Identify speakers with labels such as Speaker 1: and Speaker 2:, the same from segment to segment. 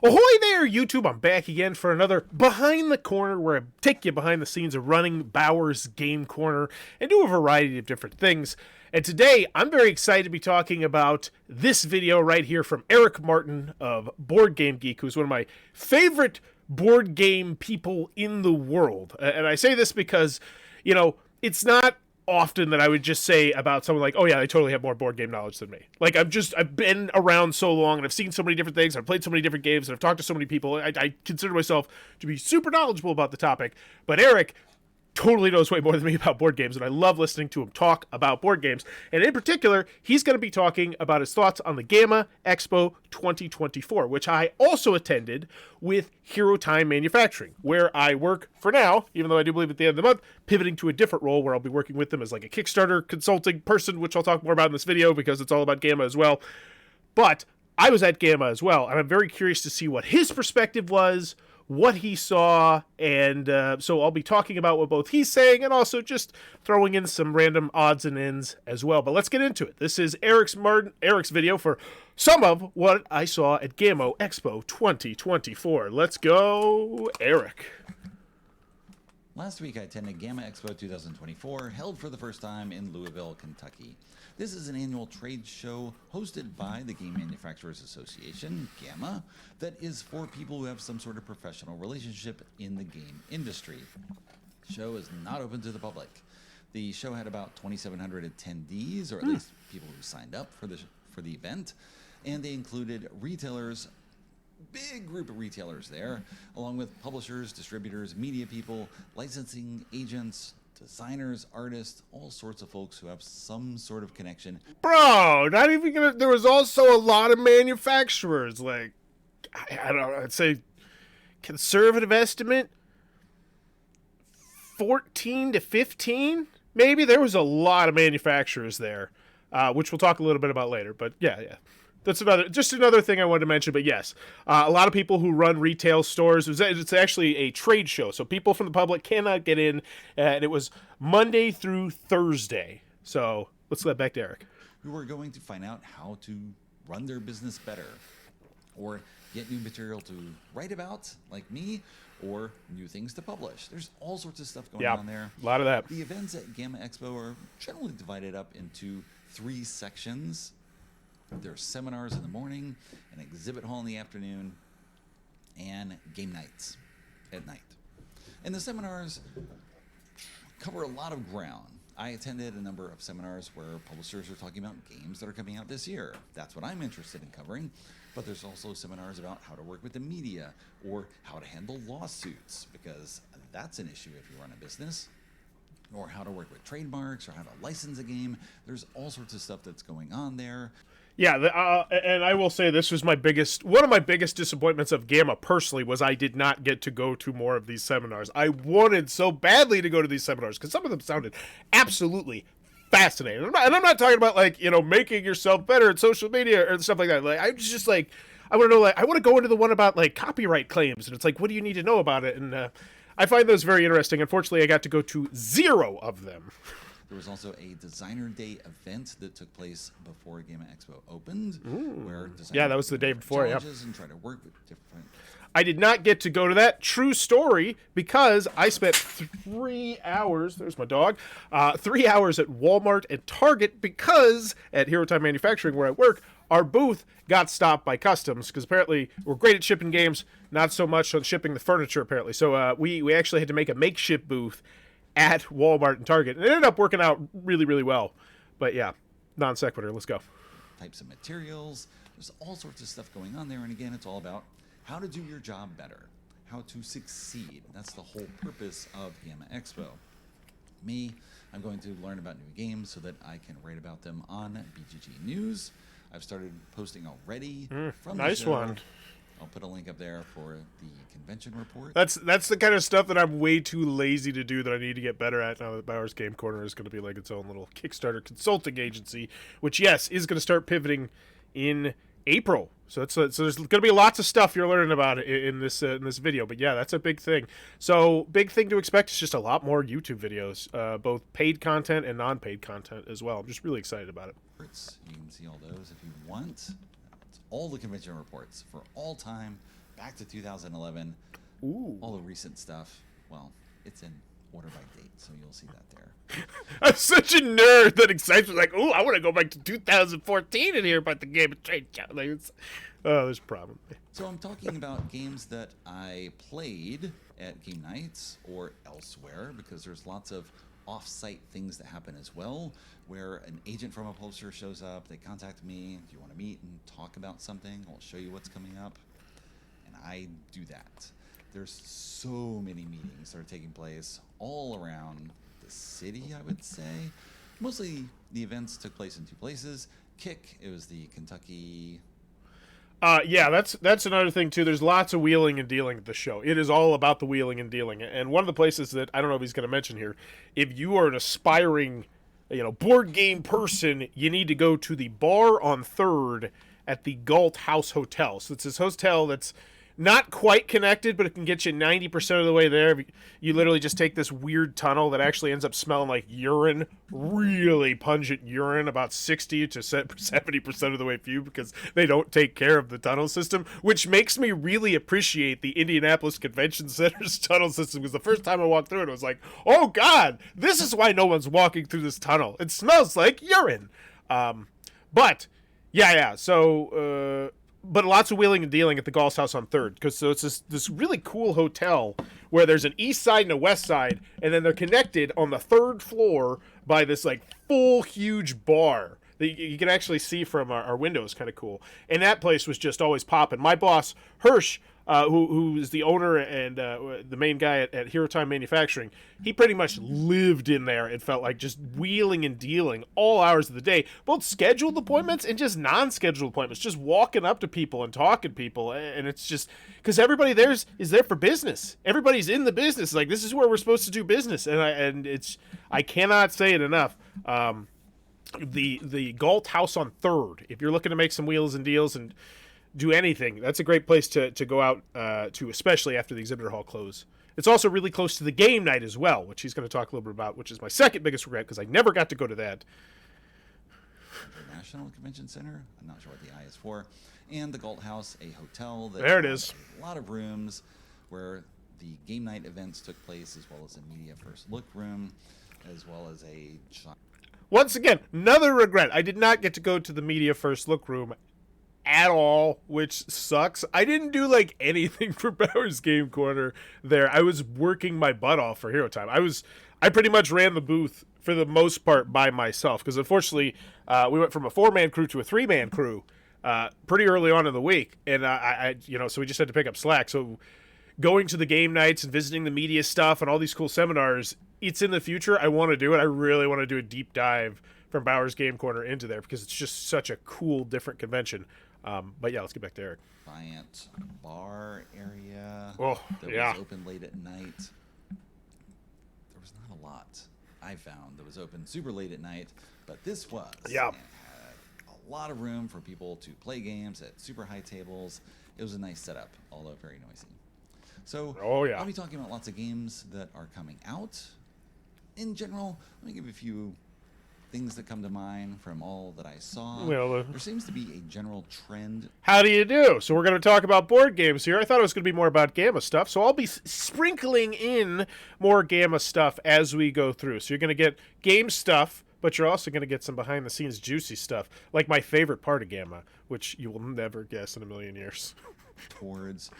Speaker 1: Ahoy there, YouTube! I'm back again for another Behind the Corner where I take you behind the scenes of running Bauer's Game Corner and do a variety of different things. And today, I'm very excited to be talking about this video right here from Eric Martin of Board Game Geek, who's one of my favorite board game people in the world. And I say this because, you know, it's not often that I would just say about someone like, oh yeah, they totally have more board game knowledge than me. Like I've been around so long and I've seen so many different things, I've played so many different games, and I've talked to so many people. I consider myself to be super knowledgeable about the topic. But Eric totally knows way more than me about board games, and I love listening to him talk about board games. And in particular, he's going to be talking about his thoughts on the Gama Expo 2024, which I also attended with Hero Time Manufacturing, where I work for now, even though I do believe at the end of the month, pivoting to a different role where I'll be working with them as like a Kickstarter consulting person, which I'll talk more about in this video because it's all about Gama as well. But I was at Gama as well, and I'm very curious to see what his perspective was, what he saw, and so I'll be talking about what both he's saying and also just throwing in some random odds and ends as well. But let's get into it. This is Eric's video for some of what I saw at Gama Expo 2024. Let's go, Eric.
Speaker 2: Last week I attended Gama Expo 2024, held for the first time in Louisville, Kentucky. This is an annual trade show hosted by the Game Manufacturers Association, Gama, that is for people who have some sort of professional relationship in the game industry. The show is not open to the public. The show had about 2,700 attendees, or at least people who signed up for the event, and they included retailers, big group of retailers there, along with publishers, distributors, media people, licensing agents, designers, artists, all sorts of folks who have some sort of connection.
Speaker 1: Bro, not even gonna. There was also a lot of manufacturers. Like, I don't know. I'd say conservative estimate 14 to 15. Maybe there was a lot of manufacturers there, which we'll talk a little bit about later. But yeah. That's another thing I wanted to mention, but yes, a lot of people who run retail stores. It's actually a trade show, so people from the public cannot get in, and it was Monday through Thursday. So let's get back to Eric.
Speaker 2: Who are going to find out how to run their business better, or get new material to write about, like me, or new things to publish. There's all sorts of stuff going on there.
Speaker 1: A lot of that.
Speaker 2: The events at Gama Expo are generally divided up into 3 sections. There's seminars in the morning, an exhibit hall in the afternoon, and game nights at night. And the seminars cover a lot of ground. I attended a number of seminars where publishers are talking about games that are coming out this year. That's what I'm interested in covering. But there's also seminars about how to work with the media or how to handle lawsuits, because that's an issue if you run a business, or how to work with trademarks or how to license a game. There's all sorts of stuff that's going on there.
Speaker 1: Yeah, and I will say this was one of my biggest disappointments of Gama personally was I did not get to go to more of these seminars. I wanted so badly to go to these seminars because some of them sounded absolutely fascinating. And I'm not talking about like, you know, making yourself better at social media or stuff like that. Like I was just like, I want to know, like, I want to go into the one about like copyright claims, and it's like, what do you need to know about it? And I find those very interesting. Unfortunately, I got to go to 0 of them.
Speaker 2: There was also a Designer Day event that took place before Gama Expo opened, where
Speaker 1: that was the day before. Yeah,
Speaker 2: and try to work with different.
Speaker 1: I did not get to go to that. True story, because I spent 3 hours. There's my dog. 3 hours at Walmart and Target because at Hero Time Manufacturing, where I work, our booth got stopped by customs because apparently we're great at shipping games, not so much on shipping the furniture apparently. So we actually had to make a makeshift booth at Walmart and Target. And it ended up working out really, really well. But yeah, non sequitur. Let's go.
Speaker 2: Types of materials. There's all sorts of stuff going on there. And again, it's all about how to do your job better, how to succeed. That's the whole purpose of Gama Expo. Me, I'm going to learn about new games so that I can write about them on BGG News. I've started posting already from the show.
Speaker 1: One.
Speaker 2: I'll put a link up there for the convention report.
Speaker 1: That's the kind of stuff that I'm way too lazy to do that I need to get better at now that Bauer's Game Corner is going to be like its own little Kickstarter consulting agency, which, yes, is going to start pivoting in April. So there's going to be lots of stuff you're learning about in this video. But, yeah, that's a big thing. So big thing to expect is just a lot more YouTube videos, both paid content and non-paid content as well. I'm just really excited about it.
Speaker 2: You can see all those if you want. All the convention reports for all time back to 2011.
Speaker 1: Ooh.
Speaker 2: All the recent stuff, well, it's in order by date, so you'll see that there.
Speaker 1: I'm such a nerd that excites me. Like, ooh, I want to go back to 2014 and hear about the Game of Trade Show. Like, there's a problem.
Speaker 2: So I'm talking about games that I played at game nights or elsewhere, because there's lots of off-site things that happen as well, where an agent from a publisher shows up, they contact me, do you want to meet and talk about something? I'll show you what's coming up. And I do that. There's so many meetings that are taking place all around the city, I would say. Mostly the events took place in two places. Kick, it was the Kentucky...
Speaker 1: Yeah, that's another thing too. There's lots of wheeling and dealing at the show. It is all about the wheeling and dealing. And one of the places that I don't know if he's going to mention here, if you are an aspiring, board game person, you need to go to the bar on 3rd at the Galt House Hotel. So it's this hotel that's not quite connected, but it can get you 90% of the way there. You literally just take this weird tunnel that actually ends up smelling like urine, really pungent urine, about 60 to 70% of the way through, because they don't take care of the tunnel system, which makes me really appreciate the Indianapolis Convention Center's tunnel system, because the first time I walked through it, I was like, oh God, this is why no one's walking through this tunnel. It smells like urine. But lots of wheeling and dealing at the Gall's House on 3rd, because so it's this really cool hotel where there's an east side and a west side, and then they're connected on the 3rd floor by this like full huge bar that you can actually see from our windows. Kind of cool. And that place was just always popping. My boss Hirsch, who is the owner and the main guy at Hero Time Manufacturing, he pretty much lived in there. It felt like just wheeling and dealing all hours of the day, both scheduled appointments and just non-scheduled appointments, just walking up to people and talking to people. And it's just because everybody there is there for business. Everybody's in the business. Like, this is where we're supposed to do business. I cannot say it enough. The Galt House on 3rd, if you're looking to make some wheels and deals and do anything, that's a great place to go out to, especially after the exhibitor hall close. It's also really close to the game night as well, which he's going to talk a little bit about, which is my second biggest regret, because I never got to go to that.
Speaker 2: National Convention Center, I'm not sure what the I is for, and the Galt House, a hotel that
Speaker 1: there it is.
Speaker 2: A lot of rooms where the game night events took place, as well as a media first look room, as well as a...
Speaker 1: Once again, another regret. I did not get to go to the media first look room at all, which sucks. I didn't do like anything for Bowers Game Corner there. I was working my butt off for Hero Time. I pretty much ran the booth for the most part by myself, because unfortunately we went from a 4-man crew to a 3-man crew pretty early on in the week, and so we just had to pick up slack. So going to the game nights and visiting the media stuff and all these cool seminars, it's in the future. I want to do it. I really want to do a deep dive from Bowers Game Corner into there, because it's just such a cool, different convention. But yeah, let's get back to Eric.
Speaker 2: Defiant bar area
Speaker 1: that
Speaker 2: was open late at night. There was not a lot I found that was open super late at night, but this was.
Speaker 1: Yeah.
Speaker 2: And it had a lot of room for people to play games at super high tables. It was a nice setup, although very noisy. So I'll be talking about lots of games that are coming out. In general, let me give you a few things that come to mind from all that I saw. Well, there seems to be a general trend.
Speaker 1: How do you do? So we're going to talk about board games here. I thought it was going to be more about Gama stuff, so I'll be sprinkling in more Gama stuff as we go through. So you're going to get game stuff, but you're also going to get some behind-the-scenes juicy stuff, like my favorite part of Gama, which you will never guess in a million years.
Speaker 2: Towards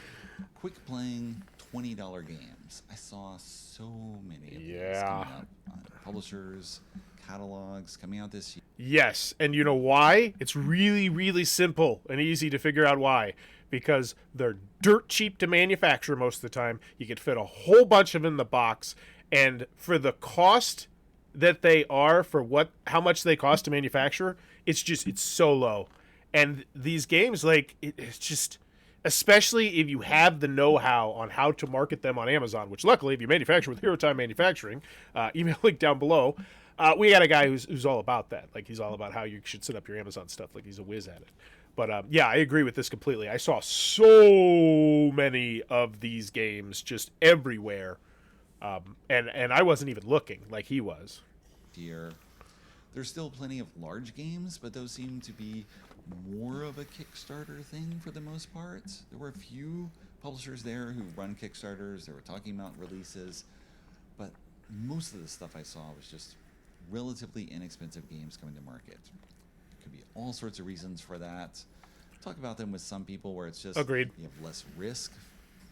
Speaker 2: quick-playing $20 games. I saw so many of these coming up on publishers, catalogs coming out this year.
Speaker 1: Yes, and you know why? It's really, really simple and easy to figure out why. Because they're dirt cheap to manufacture most of the time. You can fit a whole bunch of them in the box, and for the cost that they are, for how much they cost to manufacture, it's so low. And these games, it's just, especially if you have the know-how on how to market them on Amazon, which luckily, if you manufacture with Hero Time Manufacturing, email link down below. We got a guy who's all about that. Like, he's all about how you should set up your Amazon stuff. Like, he's a whiz at it. But I agree with this completely. I saw so many of these games just everywhere, and I wasn't even looking like he was.
Speaker 2: Here, there's still plenty of large games, but those seem to be more of a Kickstarter thing for the most part. There were a few publishers there who run Kickstarters. They were talking about releases, but most of the stuff I saw was just relatively inexpensive games coming to market. Could be all sorts of reasons for that. Talk about them with some people where it's just
Speaker 1: Agreed.
Speaker 2: You have less risk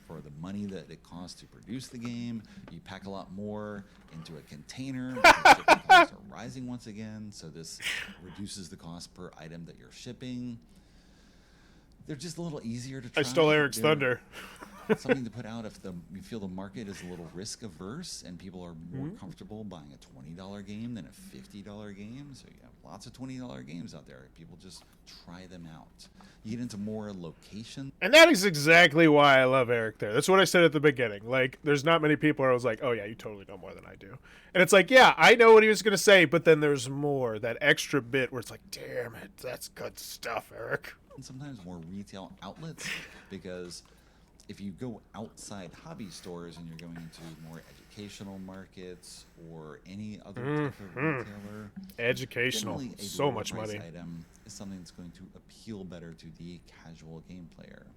Speaker 2: for the money that it costs to produce the game. You pack a lot more into a container because shipping costs are rising once again, so this reduces the cost per item that you're shipping. They're just a little easier to try.
Speaker 1: I stole Eric's thunder.
Speaker 2: Something to put out if you feel the market is a little risk averse and people are more comfortable buying a $20 game than a $50 game. So you have lots of $20 games out there. People just try them out. You get into more location.
Speaker 1: And that is exactly why I love Eric there. That's what I said at the beginning. Like, there's not many people where I was like, oh yeah, you totally know more than I do. And it's like, yeah, I know what he was going to say, but then there's more. That extra bit where it's like, damn it, that's good stuff, Eric.
Speaker 2: And sometimes more retail outlets, because if you go outside hobby stores and you're going into more educational markets or any other type of retailer,
Speaker 1: educational,
Speaker 2: generally a
Speaker 1: so
Speaker 2: lower
Speaker 1: much
Speaker 2: price
Speaker 1: money.
Speaker 2: item is something that's going to appeal better to the casual game player.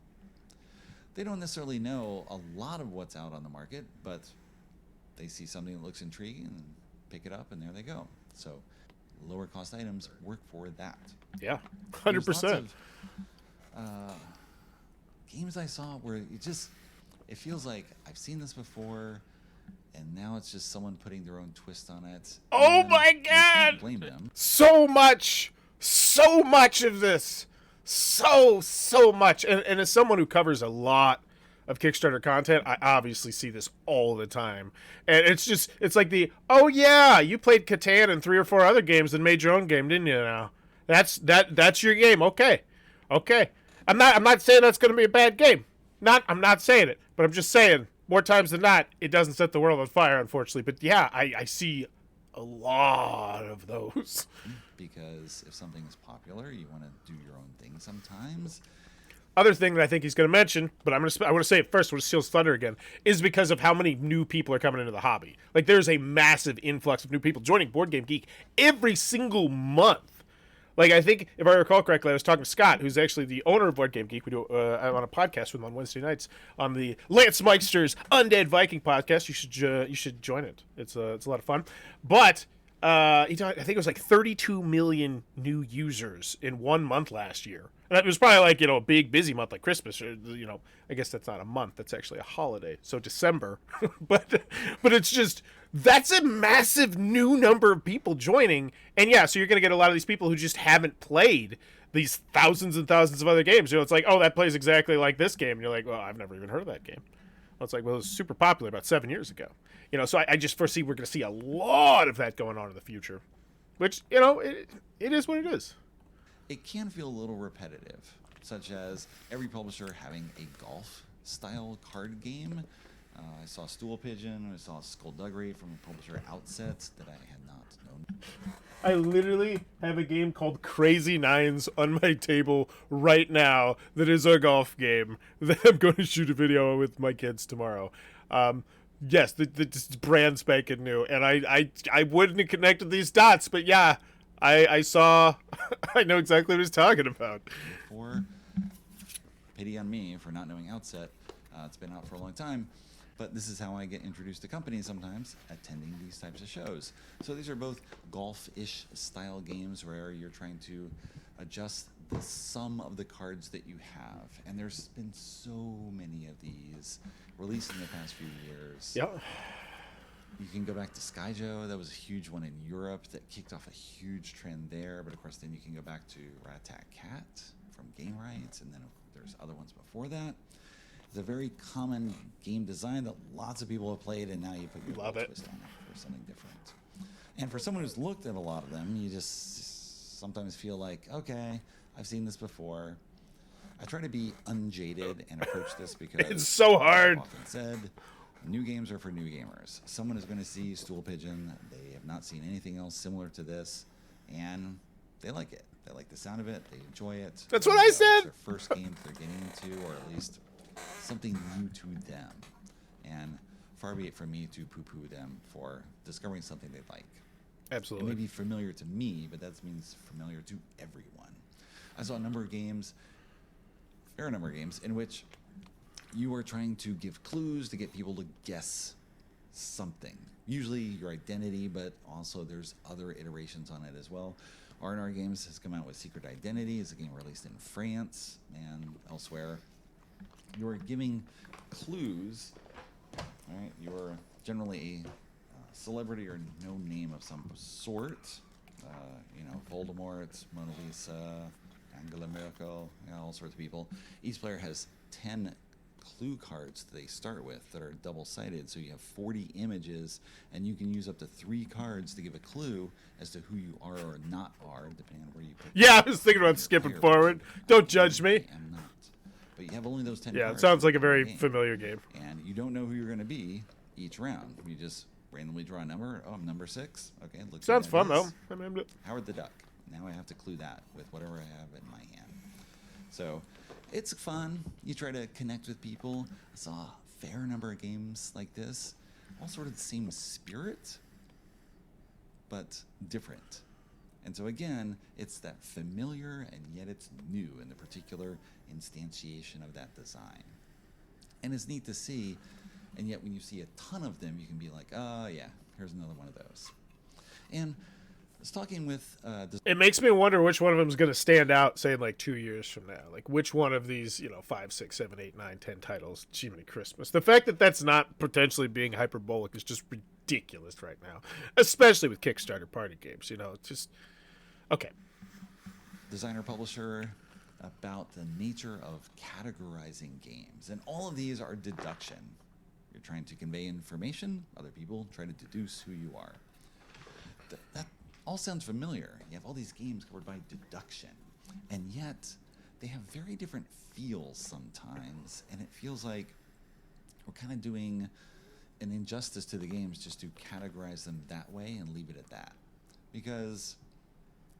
Speaker 2: They don't necessarily know a lot of what's out on the market, but they see something that looks intriguing and pick it up, and there they go. So lower cost items work for that.
Speaker 1: Yeah,
Speaker 2: There's
Speaker 1: 100%.
Speaker 2: lots of, games I saw where it feels like I've seen this before, and now it's just someone putting their own twist on it.
Speaker 1: Oh
Speaker 2: And
Speaker 1: my
Speaker 2: you can't
Speaker 1: God!
Speaker 2: blame them.
Speaker 1: So much of this. So much. And as someone who covers a lot of Kickstarter content, I obviously see this all the time. And it's like oh yeah, you played Catan and 3 or 4 other games and made your own game, didn't you now? That's your game. Okay. I'm not saying that's going to be a bad game. I'm not saying it, but I'm just saying more times than not, it doesn't set the world on fire, unfortunately. But yeah, I see a lot of those.
Speaker 2: Because if something is popular, you want to do your own thing sometimes.
Speaker 1: Other thing that I think he's going to mention, but I want to say it first when it steals thunder again, is because of how many new people are coming into the hobby. Like, there's a massive influx of new people joining Board Game Geek every single month. Like, I think, if I recall correctly, I was talking to Scott, who's actually the owner of Board Game Geek. We do I'm on a podcast with him on Wednesday nights on the Lance Meister's Undead Viking podcast. You should join it. It's a lot of fun. But I think it was like 32 million new users in 1 month last year. And it was probably like, a big busy month like Christmas, or I guess that's not a month, that's actually a holiday. So December. but it's just, that's a massive new number of people joining. And yeah, so you're going to get a lot of these people who just haven't played these thousands and thousands of other games. It's like, oh, that plays exactly like this game. And you're like, well, I've never even heard of that game. Well, it's like, well, it was super popular about 7 years ago. So I just foresee we're going to see a lot of that going on in the future. Which, it is what it is.
Speaker 2: It can feel a little repetitive, such as every publisher having a golf-style card game. I saw Stool Pigeon, I saw Skullduggery from the publisher Outset that I had not known.
Speaker 1: I literally have a game called Crazy Nines on my table right now that is a golf game that I'm going to shoot a video with my kids tomorrow. Yes, this brand spanking new, and I wouldn't have connected these dots, but yeah, I saw, I know exactly what he's talking about.
Speaker 2: For pity on me for not knowing Outset. It's been out for a long time, but this is how I get introduced to companies sometimes, attending these types of shows. So these are both golf-ish style games where you're trying to adjust the sum of the cards that you have. And there's been so many of these released in the past few years.
Speaker 1: Yep.
Speaker 2: You can go back to Skyjo. That was a huge one in Europe that kicked off a huge trend there. But of course, then you can go back to Rat-Tat-Cat from Game Rights, and then there's other ones before that. It's a very common game design that lots of people have played, and now you put your little twist on it for something different. And for someone who's looked at a lot of them, you just sometimes feel like, okay, I've seen this before. I try to be unjaded and approach this because
Speaker 1: it's so hard.
Speaker 2: I've often said, new games are for new gamers. Someone is going to see Stool Pigeon. They have not seen anything else similar to this, and they like it. They like the sound of it. They enjoy it.
Speaker 1: That's what I said.
Speaker 2: It's their first game they're getting into, or at least something new to them. And far be it from me to poo-poo them for discovering something they like.
Speaker 1: Absolutely.
Speaker 2: It may be familiar to me, but that means familiar to everyone. I saw a number of games, fair number of games, in which you are trying to give clues to get people to guess something. Usually your identity, but also there's other iterations on it as well. R&R Games has come out with Secret Identity. It's a game released in France and elsewhere. You're giving clues. All right, you're generally a celebrity or no name of some sort. Voldemort, Mona Lisa, Angela Merkel, all sorts of people. Each player has 10 clue cards that they start with that are double-sided, so you have 40 images, and you can use up to 3 cards to give a clue as to who you are or not are, depending on where you pick.
Speaker 1: Yeah, I was thinking about skipping forward. Don't judge me.
Speaker 2: I'm not. But you have only those 10
Speaker 1: Yeah,
Speaker 2: cards.
Speaker 1: it sounds like a very familiar game.
Speaker 2: And you don't know who you're going to be each round. You just randomly draw a number. Oh, I'm number 6. Okay, looks.
Speaker 1: Sounds fun, though. I named it.
Speaker 2: Howard the Duck. Now I have to clue that with whatever I have in my hand. So it's fun. You try to connect with people. I saw a fair number of games like this. All sort of the same spirit, but different. And so again, it's that familiar and yet it's new in the particular instantiation of that design. And it's neat to see, and yet when you see a ton of them, you can be like, oh yeah, here's another one of those. And I was talking with...
Speaker 1: it makes me wonder which one of them is going to stand out, say, in like 2 years from now. Like, which one of these, 5, 6, 7, 8, 9, 10 titles, Jiminy Christmas. The fact that that's not potentially being hyperbolic is just ridiculous right now, especially with Kickstarter party games. It's just... Okay.
Speaker 2: Designer, publisher, about the nature of categorizing games. And all of these are deduction. You're trying to convey information. Other people try to deduce who you are. That all sounds familiar. You have all these games covered by deduction, and yet they have very different feels sometimes, and it feels like we're kind of doing an injustice to the games just to categorize them that way and leave it at that. Because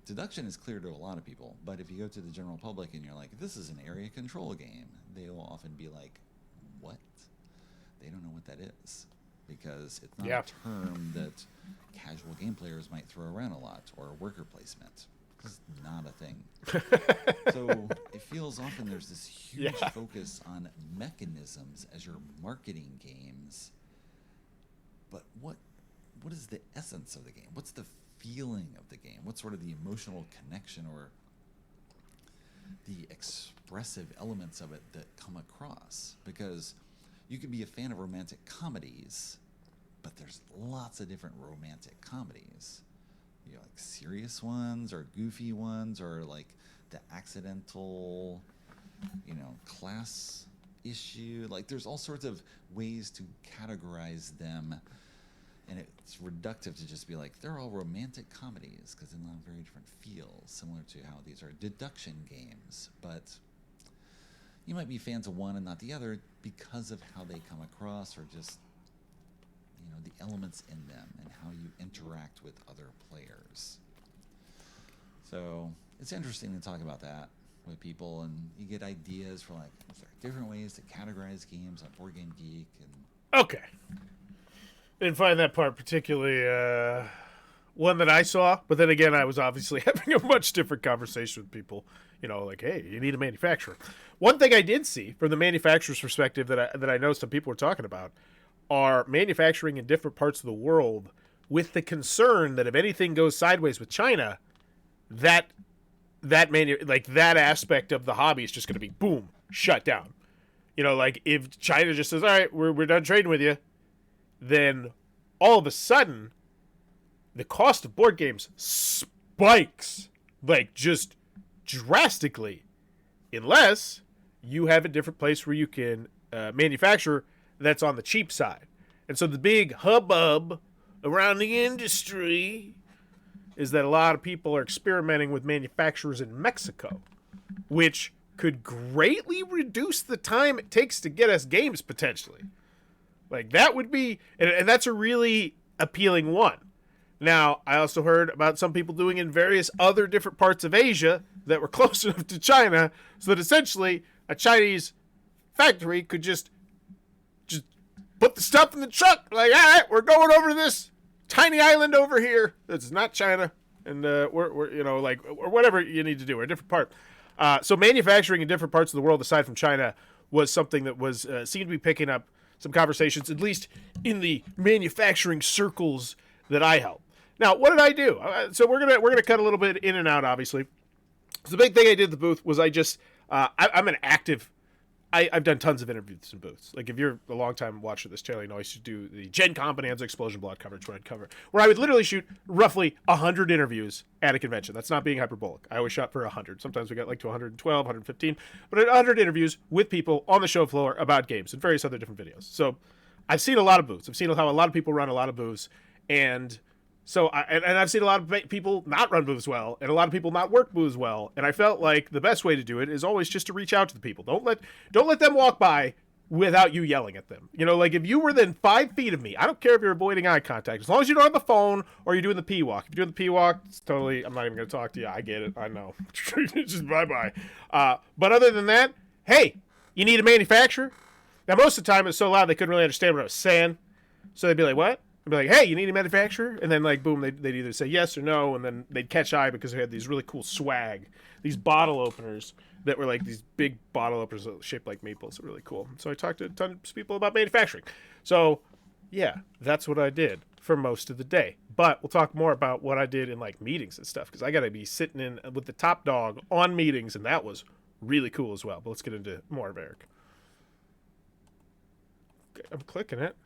Speaker 2: deduction is clear to a lot of people, but if you go to the general public and you're like, this is an area control game, they will often be like, what? They don't know what that is. Because it's not a term that casual game players might throw around a lot, or worker placement. It's not a thing. So it feels often there's this huge focus on mechanisms as you're marketing games. But what is the essence of the game? What's the feeling of the game? What's sort of the emotional connection or the expressive elements of it that come across? Because you could be a fan of romantic comedies, but there's lots of different romantic comedies. Like serious ones or goofy ones or like the accidental, class issue. Like there's all sorts of ways to categorize them, and it's reductive to just be like, they're all romantic comedies because they have very different feels, similar to how these are deduction games. But you might be fans of one and not the other because of how they come across, or just the elements in them and how you interact with other players. So it's interesting to talk about that with people, and you get ideas for like, is there different ways to categorize games on Board Game Geek? And
Speaker 1: okay, didn't find that part particularly one that I saw, but then again, I was obviously having a much different conversation with people. Like, hey, you need a manufacturer. One thing I did see from the manufacturer's perspective that I know some people were talking about are manufacturing in different parts of the world, with the concern that if anything goes sideways with China, that aspect of the hobby is just going to be boom, shut down. Like if China just says, all right, we're done trading with you, then all of a sudden the cost of board games spikes, like just drastically, unless you have a different place where you can manufacture that's on the cheap side. And so the big hubbub around the industry is that a lot of people are experimenting with manufacturers in Mexico, which could greatly reduce the time it takes to get us games potentially. Like that would be, and that's a really appealing one. Now, I also heard about some people doing in various other different parts of Asia that were close enough to China so that essentially a Chinese factory could just put the stuff in the truck, like, all right, we're going over to this tiny island over here. It's not China, and we're or whatever you need to do, or a different part. So manufacturing in different parts of the world, aside from China, was something that was seemed to be picking up some conversations, at least in the manufacturing circles that I help. Now, what did I do? So we're gonna cut a little bit in and out, obviously. So the big thing I did at the booth was I'm an active. I've done tons of interviews in booths. Like, if you're a long time watcher of this channel, you know I used to do the Gen Con Bonanza Explosion Block coverage where I would literally shoot roughly 100 interviews at a convention. That's not being hyperbolic. I always shot for 100. Sometimes we got like to 112, 115, but 100 interviews with people on the show floor about games and various other different videos. So I've seen a lot of booths. I've seen how a lot of people run a lot of booths, and so I've seen a lot of people not run booths well, and a lot of people not work booths well. And I felt like the best way to do it is always just to reach out to the people. Don't let them walk by without you yelling at them. You know, like, if you were within 5 feet of me, I don't care if you're avoiding eye contact, as long as you don't have the phone or you're doing the P walk. If you're doing the P walk, it's totally. I'm not even going to talk to you. I get it. I know. Just bye bye. But other than that, hey, you need a manufacturer. Now, most of the time it's so loud they couldn't really understand what I was saying, so they'd be like, "What?" Be like, hey, you need a manufacturer? And then, like, boom, they'd either say yes or no, and then they'd catch eye because they had these really cool swag, these bottle openers that were like these big bottle openers shaped like meeples. Really cool. So I talked to a ton of people about manufacturing. So, yeah, that's what I did for most of the day. But we'll talk more about what I did in, like, meetings and stuff, because I got to be sitting in with the top dog on meetings, and that was really cool as well. But let's get into more of Eric. Okay, I'm clicking it.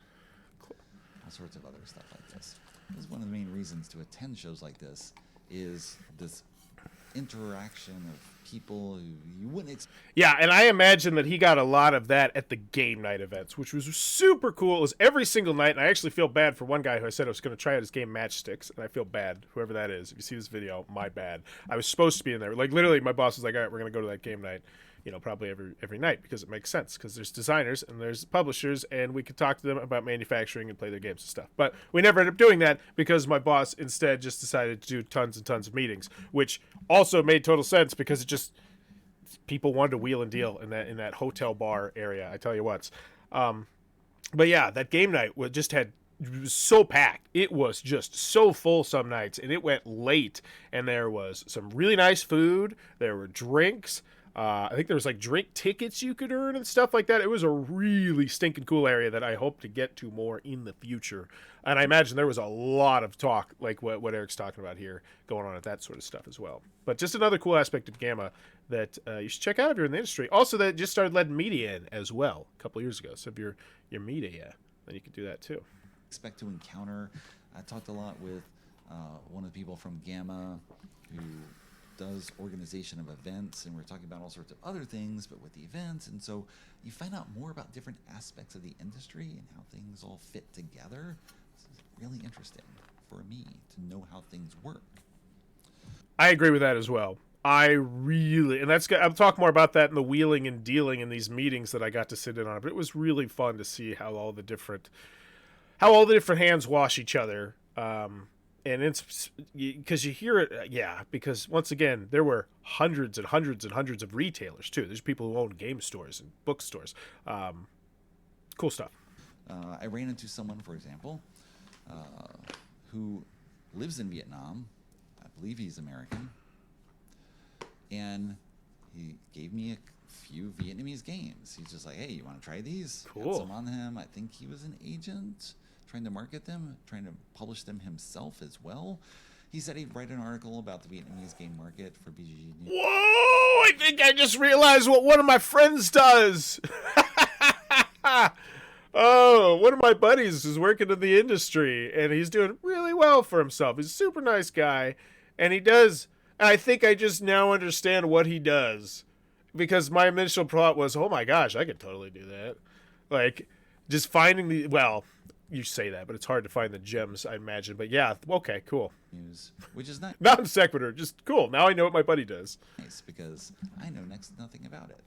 Speaker 2: All sorts of other stuff like this. This is one of the main reasons to attend shows like this, is this interaction of people who you wouldn't expect.
Speaker 1: Yeah, and I imagine that he got a lot of that at the game night events, which was super cool. It was every single night, and I actually feel bad for one guy who I said I was going to try out his game Matchsticks, and I feel bad, whoever that is. If you see this video, my bad. I was supposed to be in there. Like, literally, my boss was like, all right, we're going to go to that game night, you know, probably every night, because it makes sense, because there's designers and there's publishers, and we could talk to them about manufacturing and play their games and stuff. But we never ended up doing that because my boss instead just decided to do tons and tons of meetings, which also made total sense because it just, people wanted to wheel and deal in that hotel bar area, I tell you what. But yeah, that game night it was so packed. It was just so full some nights, and it went late, and there was some really nice food. There were drinks. I think there was like drink tickets you could earn and stuff like that. It was a really stinking cool area that I hope to get to more in the future. And I imagine there was a lot of talk, like what Eric's talking about here, going on at that sort of stuff as well. But just another cool aspect of Gama that you should check out if you're in the industry. Also, that just started letting media in as well a couple years ago. So if you're media, then you could do that too.
Speaker 2: Expect to encounter. I talked a lot with one of the people from Gama who does organization of events, and we're talking about all sorts of other things, but with the events, and so you find out more about different aspects of the industry and how things all fit together. This is really interesting for me to know how things work.
Speaker 1: I agree with that as well. I'll talk more about that in the wheeling and dealing in these meetings that I got to sit in on, but it was really fun to see how all the different hands wash each other. And it's because you hear it, because once again, there were hundreds and hundreds and hundreds of retailers too. There's people who own game stores and bookstores. Cool stuff.
Speaker 2: I ran into someone, for example, who lives in Vietnam. I believe he's American. And he gave me a few Vietnamese games. He's just like, hey, you want to try these?
Speaker 1: Cool.
Speaker 2: Got some on him. I think he was an agent, trying to market them, trying to publish them himself as well. He said he'd write an article about the Vietnamese game market for BGG News.
Speaker 1: Whoa! I think I just realized what one of my friends does. Oh, one of my buddies is working in the industry, and he's doing really well for himself. He's a super nice guy, and I think I just now understand what he does. Because my initial thought was, oh my gosh, I could totally do that. Like, just finding you say that, but it's hard to find the gems, I imagine. But yeah, okay, cool.
Speaker 2: News, which is not
Speaker 1: non sequitur, just cool. Now I know what my buddy does.
Speaker 2: Nice, because I know next to nothing about it.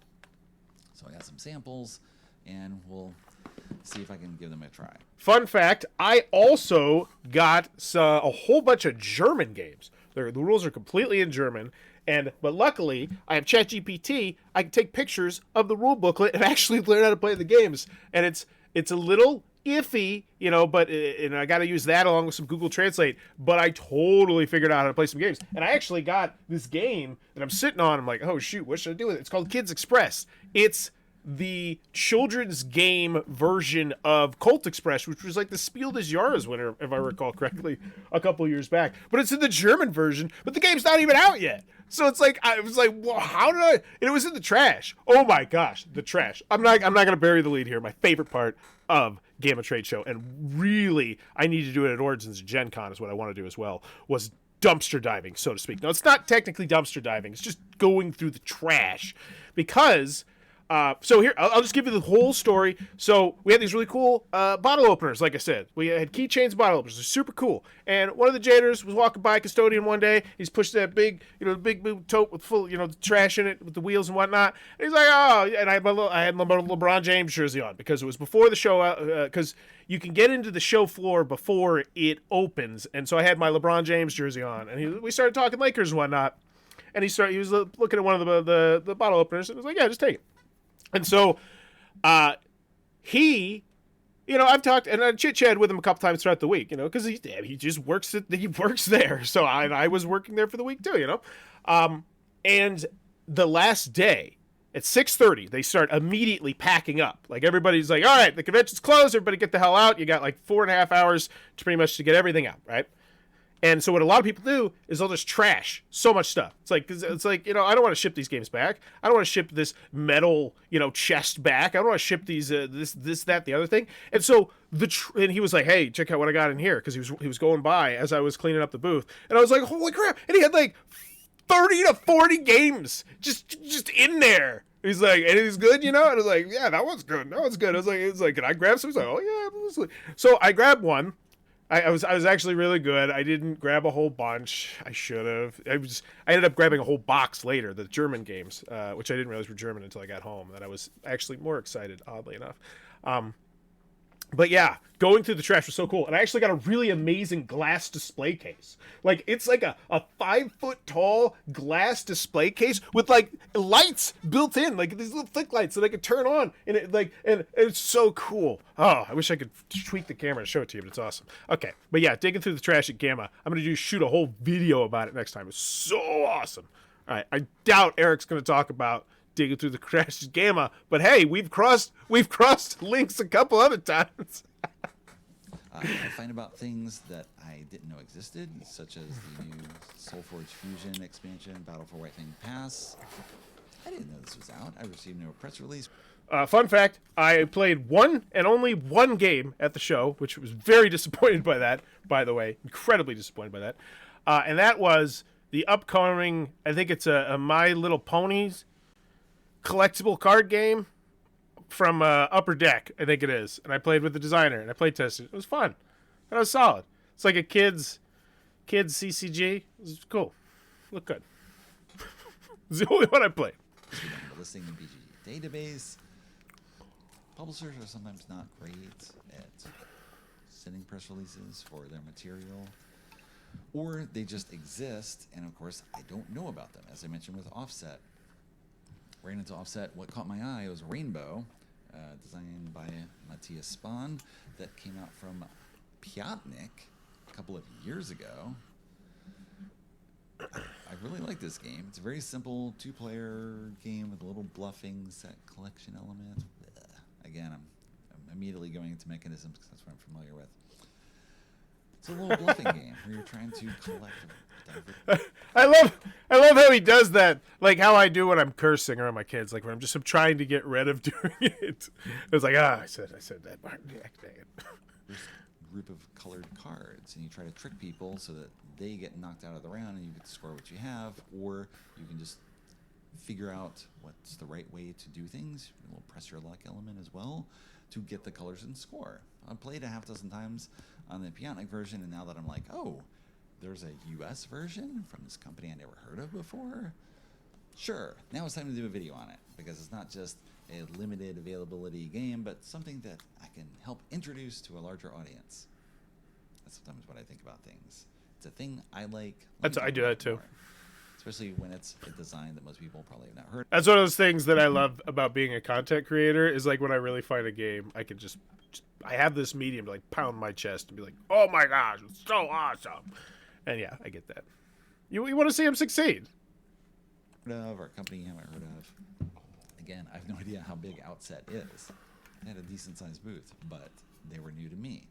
Speaker 2: So I got some samples, and we'll see if I can give them a try.
Speaker 1: Fun fact, I also got a whole bunch of German games. The rules are completely in German, but luckily I have ChatGPT. I can take pictures of the rule booklet and actually learn how to play the games. And it's a little iffy, but and I got to use that along with some Google Translate. But I totally figured out how to play some games, and I actually got this game that I'm sitting on. I'm like, oh shoot, what should I do with it? It's called Kids Express. It's the children's game version of Colt Express, which was like the Spiel des Jahres winner, if I recall correctly, a couple of years back. But it's in the German version, but the game's not even out yet. So it's like, I was like, well, how did I? And it was in the trash. Oh my gosh, the trash. I'm not gonna bury the lead here. My favorite part of Gama Trade Show, and really, I need to do it at Origins Gen Con is what I want to do as well, was dumpster diving, so to speak. Now, it's not technically dumpster diving. It's just going through the trash, because so here, I'll just give you the whole story. So we had these really cool bottle openers, like I said. We had keychains, bottle openers. They're super cool. And one of the janitors was walking by, custodian, one day. He's pushed that big, big tote with full, trash in it with the wheels and whatnot. And he's like, oh, and I had my LeBron James jersey on because it was before the show, because you can get into the show floor before it opens. And so I had my LeBron James jersey on. And we started talking Lakers and whatnot. And he was looking at one of the bottle openers and was like, yeah, just take it. And so, he, I've talked and I chit-chatted with him a couple times throughout the week, because he just works there. So I was working there for the week too, and the last day at 6:30, they start immediately packing up. Like everybody's like, all right, the convention's closed. Everybody get the hell out. You got like 4.5 hours to pretty much to get everything out. Right. And so what a lot of people do is they'll just trash so much stuff. It's like I don't want to ship these games back. I don't want to ship this metal, chest back. I don't want to ship these this that the other thing. And so and he was like, hey, check out what I got in here, because he was going by as I was cleaning up the booth, and I was like, holy crap! And he had like 30 to 40 games just in there. He's like, and he's good, And I was like, yeah, that one's good. That one's good. I was like, can I grab some? He's like, oh yeah. So I grabbed one. I was actually really good. I didn't grab a whole bunch. I should have. I ended up grabbing a whole box later, the German games, which I didn't realize were German until I got home. And I was actually more excited, oddly enough. But yeah, going through the trash was so cool. And I actually got a really amazing glass display case. Like, it's like a 5-foot tall glass display case with like lights built in, like these little thick lights that I could turn on. And and it's so cool. Oh, I wish I could tweak the camera to show it to you, but it's awesome. Okay. But yeah, digging through the trash at Gama. I'm going to shoot a whole video about it next time. It's so awesome. All right. I doubt Eric's going to talk about digging through the crash at Gama, but hey, we've crossed links a couple other times.
Speaker 2: I find about things that I didn't know existed, such as the new Soulforge Fusion expansion, Battle for White Fang Pass. I didn't know this was out. I received no press release.
Speaker 1: Fun fact, I played one and only one game at the show, which was very disappointed by that, by the way. Incredibly disappointed by that. And that was the upcoming, I think it's a My Little Ponies collectible card game from Upper Deck, I think it is. And I played with the designer, and I play tested. It was fun. And it was solid. It's like a kids CCG. It was cool. Looked good. It's the only one I played.
Speaker 2: Listing in BGG database. Publishers are sometimes not great at sending press releases for their material, or they just exist, and of course I don't know about them. As I mentioned with Offset, ran into Offset. What caught my eye was Rainbow, designed by Matthias Spahn, that came out from Piatnik a couple of years ago. I really like this game. It's a very simple 2-player game with a little bluffing set collection element. Again, I'm immediately going into mechanisms because that's what I'm familiar with. It's a little bluffing game where you're trying to collect.
Speaker 1: I love how he does that, like how I do when I'm cursing around my kids, like when I'm trying to get rid of doing it. It's like, I said that.
Speaker 2: There's a group of colored cards, and you try to trick people so that they get knocked out of the round, and you get to score what you have, or you can just figure out what's the right way to do things. A little press your luck element as well to get the colors and score. I've played a half dozen times on the Piatnik version, and now that I'm like, oh, there's a US version from this company I never heard of before. Sure, now it's time to do a video on it, because it's not just a limited availability game, but something that I can help introduce to a larger audience. That's sometimes what I think about things. It's a thing I like.
Speaker 1: I do that too.
Speaker 2: It's especially when it's a design that most people probably have not heard.
Speaker 1: That's one of those things that I love about being a content creator is like when I really find a game, I can just I have this medium to like pound my chest and be like, oh my gosh, it's so awesome. And yeah, I get that. You want to see him succeed.
Speaker 2: Of or a company you haven't heard of. Again, I have no idea how big Outset is. They had a decent sized booth, but they were new to me.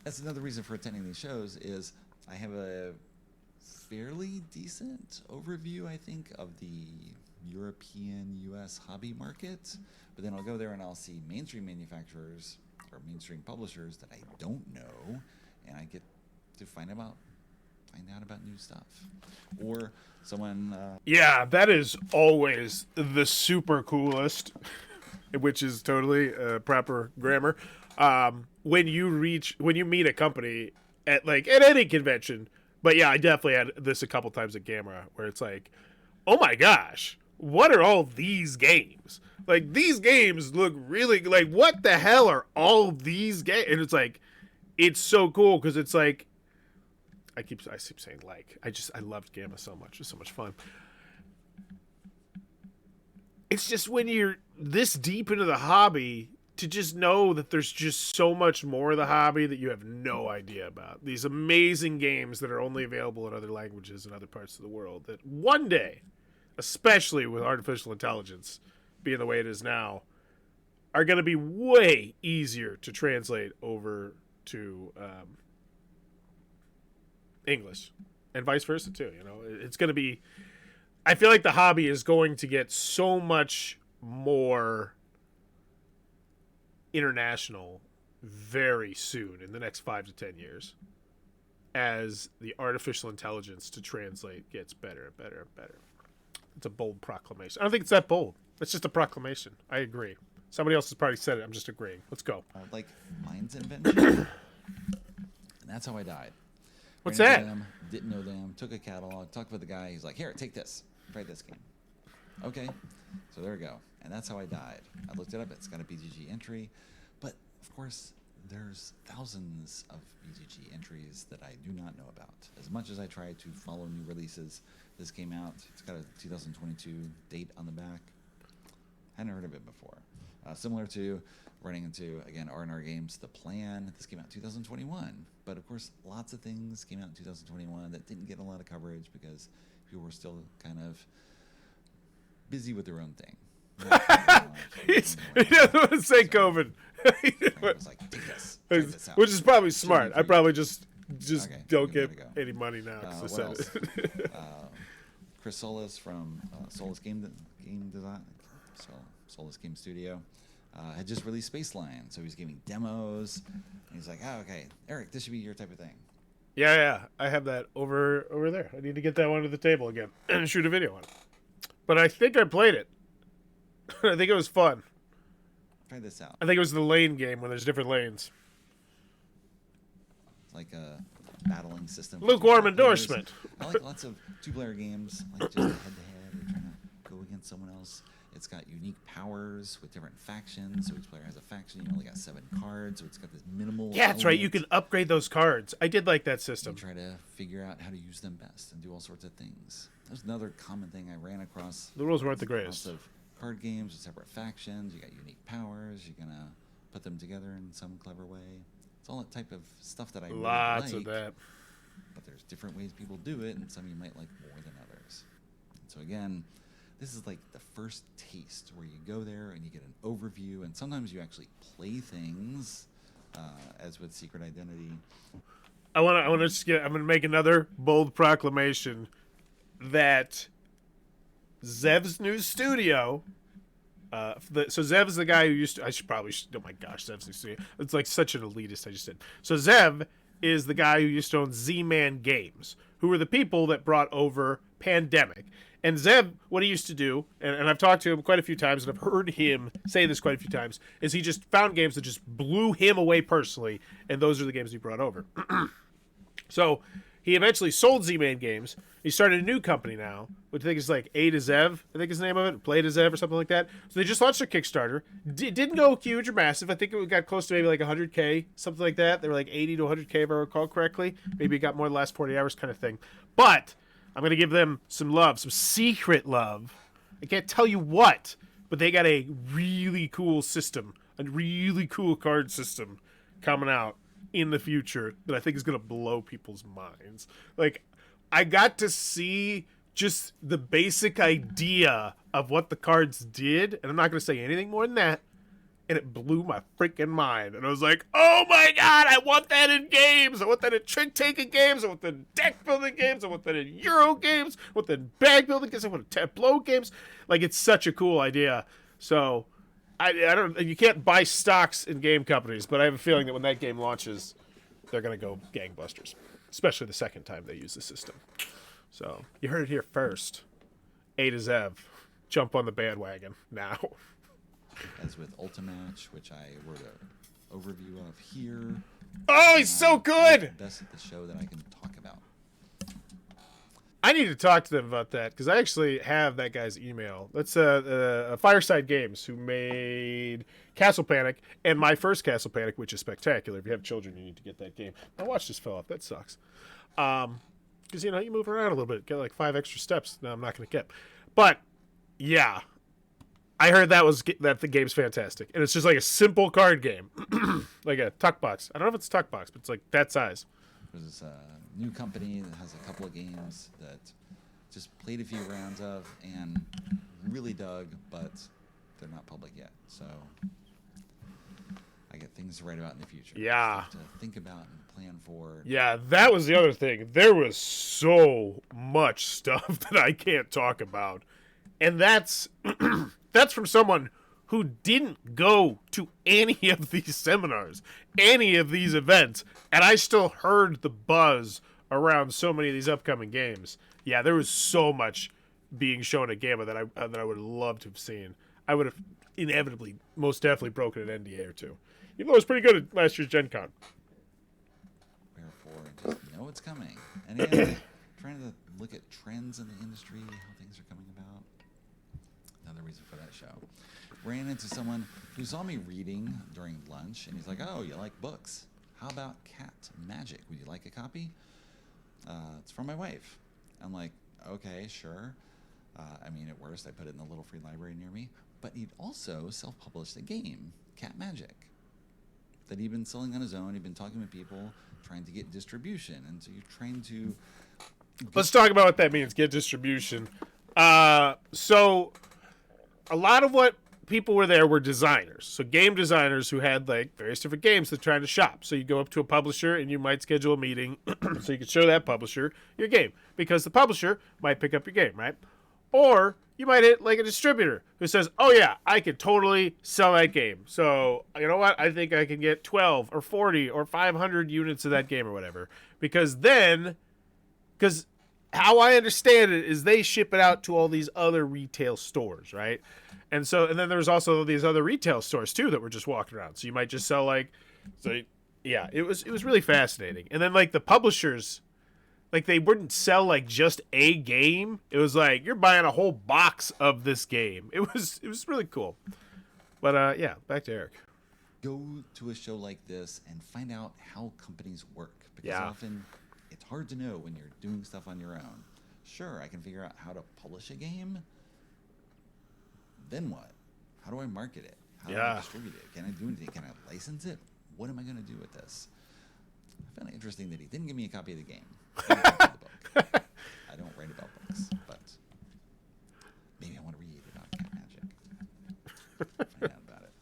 Speaker 2: That's another reason for attending these shows is I have a fairly decent overview, I think, of the European US hobby market. But then I'll go there and I'll see mainstream manufacturers or mainstream publishers that I don't know, and I get to find out about new stuff. Or someone
Speaker 1: Yeah, that is always the super coolest, which is totally proper grammar. When you meet a company at any convention, but yeah, I definitely had this a couple times at Gama where it's like, oh my gosh, what are all these games? Like these games look really like what the hell are all these games? And it's like, it's so cool because it's like, I keep saying like, I loved Gama so much. It was so much fun. It's just when you're this deep into the hobby to just know that there's just so much more of the hobby that you have no idea about. These amazing games that are only available in other languages in other parts of the world that one day, especially with artificial intelligence being the way it is now, are going to be way easier to translate over to English and vice versa too. You know, it's going to be, I feel like the hobby is going to get so much more international very soon in the next 5 to 10 years as the artificial intelligence to translate gets better and better and better. It's a bold proclamation. I don't think it's that bold. It's just a proclamation. I agree. Somebody else has probably said it. I'm just agreeing. Let's go.
Speaker 2: Like Mind's invention. And that's how I died.
Speaker 1: What's
Speaker 2: Ran
Speaker 1: that?
Speaker 2: into them, didn't know them, took a catalog, talked with the guy. He's like, here, take this. Try this game. Okay. So there we go. And that's how I died. I looked it up. It's got a BGG entry. But, of course, there's thousands of BGG entries that I do not know about. As much as I try to follow new releases, this came out. It's got a 2022 date on the back. Hadn't heard of it before. Similar to running into, again, R&R Games, The Plan. This came out in 2021. But, of course, lots of things came out in 2021 that didn't get a lot of coverage because people were still kind of busy with their own thing.
Speaker 1: He doesn't want to say COVID.
Speaker 2: Was like, take this. Try this out.
Speaker 1: Which is probably smart. I probably just
Speaker 2: Okay,
Speaker 1: don't
Speaker 2: there
Speaker 1: get
Speaker 2: we go.
Speaker 1: any money now. 'Cause I
Speaker 2: What
Speaker 1: said
Speaker 2: else?
Speaker 1: it.
Speaker 2: Chris Solis from Solis Game Design, Solis Game Studio, had just released Spaceline, so he's giving demos. And he's like, "Oh, okay, Eric, this should be your type of thing."
Speaker 1: Yeah. I have that over there. I need to get that one to the table again and shoot a video on it. But I think I played it. I think it was fun.
Speaker 2: Try this out.
Speaker 1: I think it was the lane game when there's different lanes.
Speaker 2: It's like a battling system. for
Speaker 1: Lukewarm
Speaker 2: two-player
Speaker 1: endorsement.
Speaker 2: players. I like lots of two-player games, like just head-to-head. You're trying to go against someone else. It's got unique powers with different factions. So each player has a faction. You only got 7 cards, so it's got this minimal.
Speaker 1: Yeah, that's right. You
Speaker 2: element.
Speaker 1: can upgrade those cards. I did like that
Speaker 2: You
Speaker 1: system.
Speaker 2: try to figure out how to use them best and do all sorts of things. There's another common thing I ran across.
Speaker 1: The rules weren't the
Speaker 2: Lots
Speaker 1: greatest.
Speaker 2: of card games with separate factions. You got unique powers. You're gonna put them together in some clever way. It's all that type of stuff that I really
Speaker 1: Lots
Speaker 2: like,
Speaker 1: of that.
Speaker 2: but there's different ways people do it, and some you might like more than others. And so again, this is like the first taste where you go there and you get an overview, and sometimes you actually play things, as with Secret Identity.
Speaker 1: I'm gonna make another bold proclamation that Zev's new studio. So Zev is the guy who used to. Oh my gosh, Zev's new studio. It's like such an elitist. I just did. So Zev is the guy who used to own Z-Man Games, who were the people that brought over Pandemic. And Zev, what he used to do, and I've talked to him quite a few times, and I've heard him say this quite a few times, is he just found games that just blew him away personally, and those are the games he brought over. So he eventually sold Z-Man Games. He started a new company now, which I think is like A to Zev, I think is the name of it, Play to Zev or something like that. So they just launched their Kickstarter. Didn't go huge or massive. I think it got close to maybe like 100K, something like that. They were like 80 to 100K if I recall correctly. Maybe it got more the last 40 hours kind of thing. But I'm going to give them some love, some secret love. I can't tell you what, but they got a really cool system, a really cool card system coming out in the future that I think is going to blow people's minds. Like, I got to see just the basic idea of what the cards did, and I'm not going to say anything more than that, and it blew my freaking mind. And I was like, oh my god, I want that in games. I want that in trick-taking games. I want that in deck-building games. I want that in Euro games. I want that in bag-building games. I want tableau games. Like, it's such a cool idea. So, I don't. You can't buy stocks in game companies, but I have a feeling that when that game launches, they're going to go gangbusters. Especially the second time they use the system. So, you heard it here first. A to Zev. Jump on the bandwagon now.
Speaker 2: As with Ultimatch, which I wrote an overview of here.
Speaker 1: Oh, he's so good!
Speaker 2: Best at the show that I can talk about.
Speaker 1: I need to talk to them about that because I actually have that guy's email. That's Fireside Games, who made Castle Panic and my first Castle Panic, which is spectacular. If you have children, you need to get that game. My watch just fell off. That sucks. Because, you move around a little bit. Get like 5 extra steps. No, I'm not going to get. But, yeah. I heard that the game's fantastic. And it's just like a simple card game. Like a tuck box. I don't know if it's a tuck box, but it's like that size.
Speaker 2: There's a new company that has a couple of games that just played a few rounds of and really dug, but they're not public yet. So I get things to write about in the future.
Speaker 1: Yeah.
Speaker 2: Stuff to think about and plan for.
Speaker 1: Yeah, that was the other thing. There was so much stuff that I can't talk about. And that's that's from someone who didn't go to any of these seminars, any of these events, and I still heard the buzz around so many of these upcoming games. Yeah, there was so much being shown at Gama that I would have loved to have seen. I would have inevitably, most definitely broken an NDA or two. Even though it was pretty good at last year's Gen Con.
Speaker 2: Wherefore, just know it's coming. And again, trying to look at trends in the industry, how things are coming about. Another reason for that show. Ran into someone who saw me reading during lunch, and he's like, oh, you like books? How about Cat Magic? Would you like a copy? It's from my wife. I'm like, okay, sure. I mean, at worst, I put it in the little free library near me. But he'd also self-published a game, Cat Magic, that he'd been selling on his own. He'd been talking with people, trying to get distribution. And so you're trying to...
Speaker 1: Let's talk about what that means, get distribution. So a lot of what people were there were designers. So game designers who had like various different games they're trying to shop. So you go up to a publisher and you might schedule a meeting so you can show that publisher your game. Because the publisher might pick up your game, right? Or you might hit like a distributor who says, oh yeah, I could totally sell that game. So you know what? I think I can get 12 or 40 or 500 units of that game or whatever. Because how I understand it is they ship it out to all these other retail stores, right? And then there's also these other retail stores too that were just walking around. So you might just sell yeah, it was really fascinating. And then like the publishers, like they wouldn't sell like just a game. It was like you're buying a whole box of this game. It was really cool. But yeah, back to Eric.
Speaker 2: Go to a show like this and find out how companies work. Because often it's hard to know when you're doing stuff on your own. Sure, I can figure out how to publish a game. Then what? How do I market it? How do I distribute it? Can I do anything? Can I license it? What am I going to do with this? I found it interesting that he didn't give me a copy of the game. I didn't copy the book. I don't write about books, but maybe I want to read about Cat Magic. Find out about it.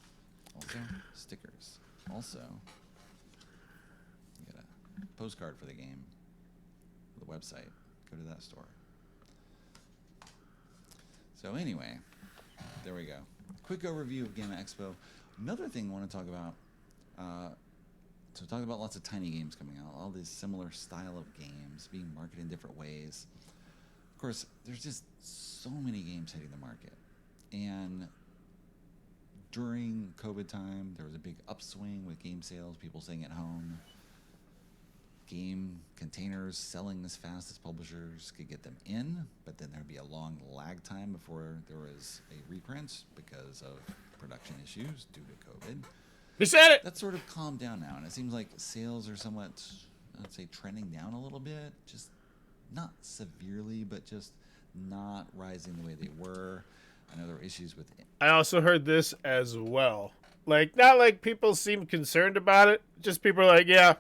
Speaker 2: Also, stickers. Also, you get a postcard for the game. The website. Go to that store. So anyway, there we go. Quick overview of Gama Expo. Another thing I want to talk about. So talk about lots of tiny games coming out. All these similar style of games being marketed in different ways. Of course, there's just so many games hitting the market. And during COVID time, there was a big upswing with game sales, people staying at home. Game containers selling as fast as publishers could get them in, but then there'd be a long lag time before there was a reprint because of production issues due to COVID.
Speaker 1: He said it!
Speaker 2: That's sort of calmed down now, and it seems like sales are somewhat, I'd say, trending down a little bit, just not severely, but just not rising the way they were. I know there were issues with it.
Speaker 1: I also heard this as well. Like, not like people seem concerned about it. Just people are like, yeah,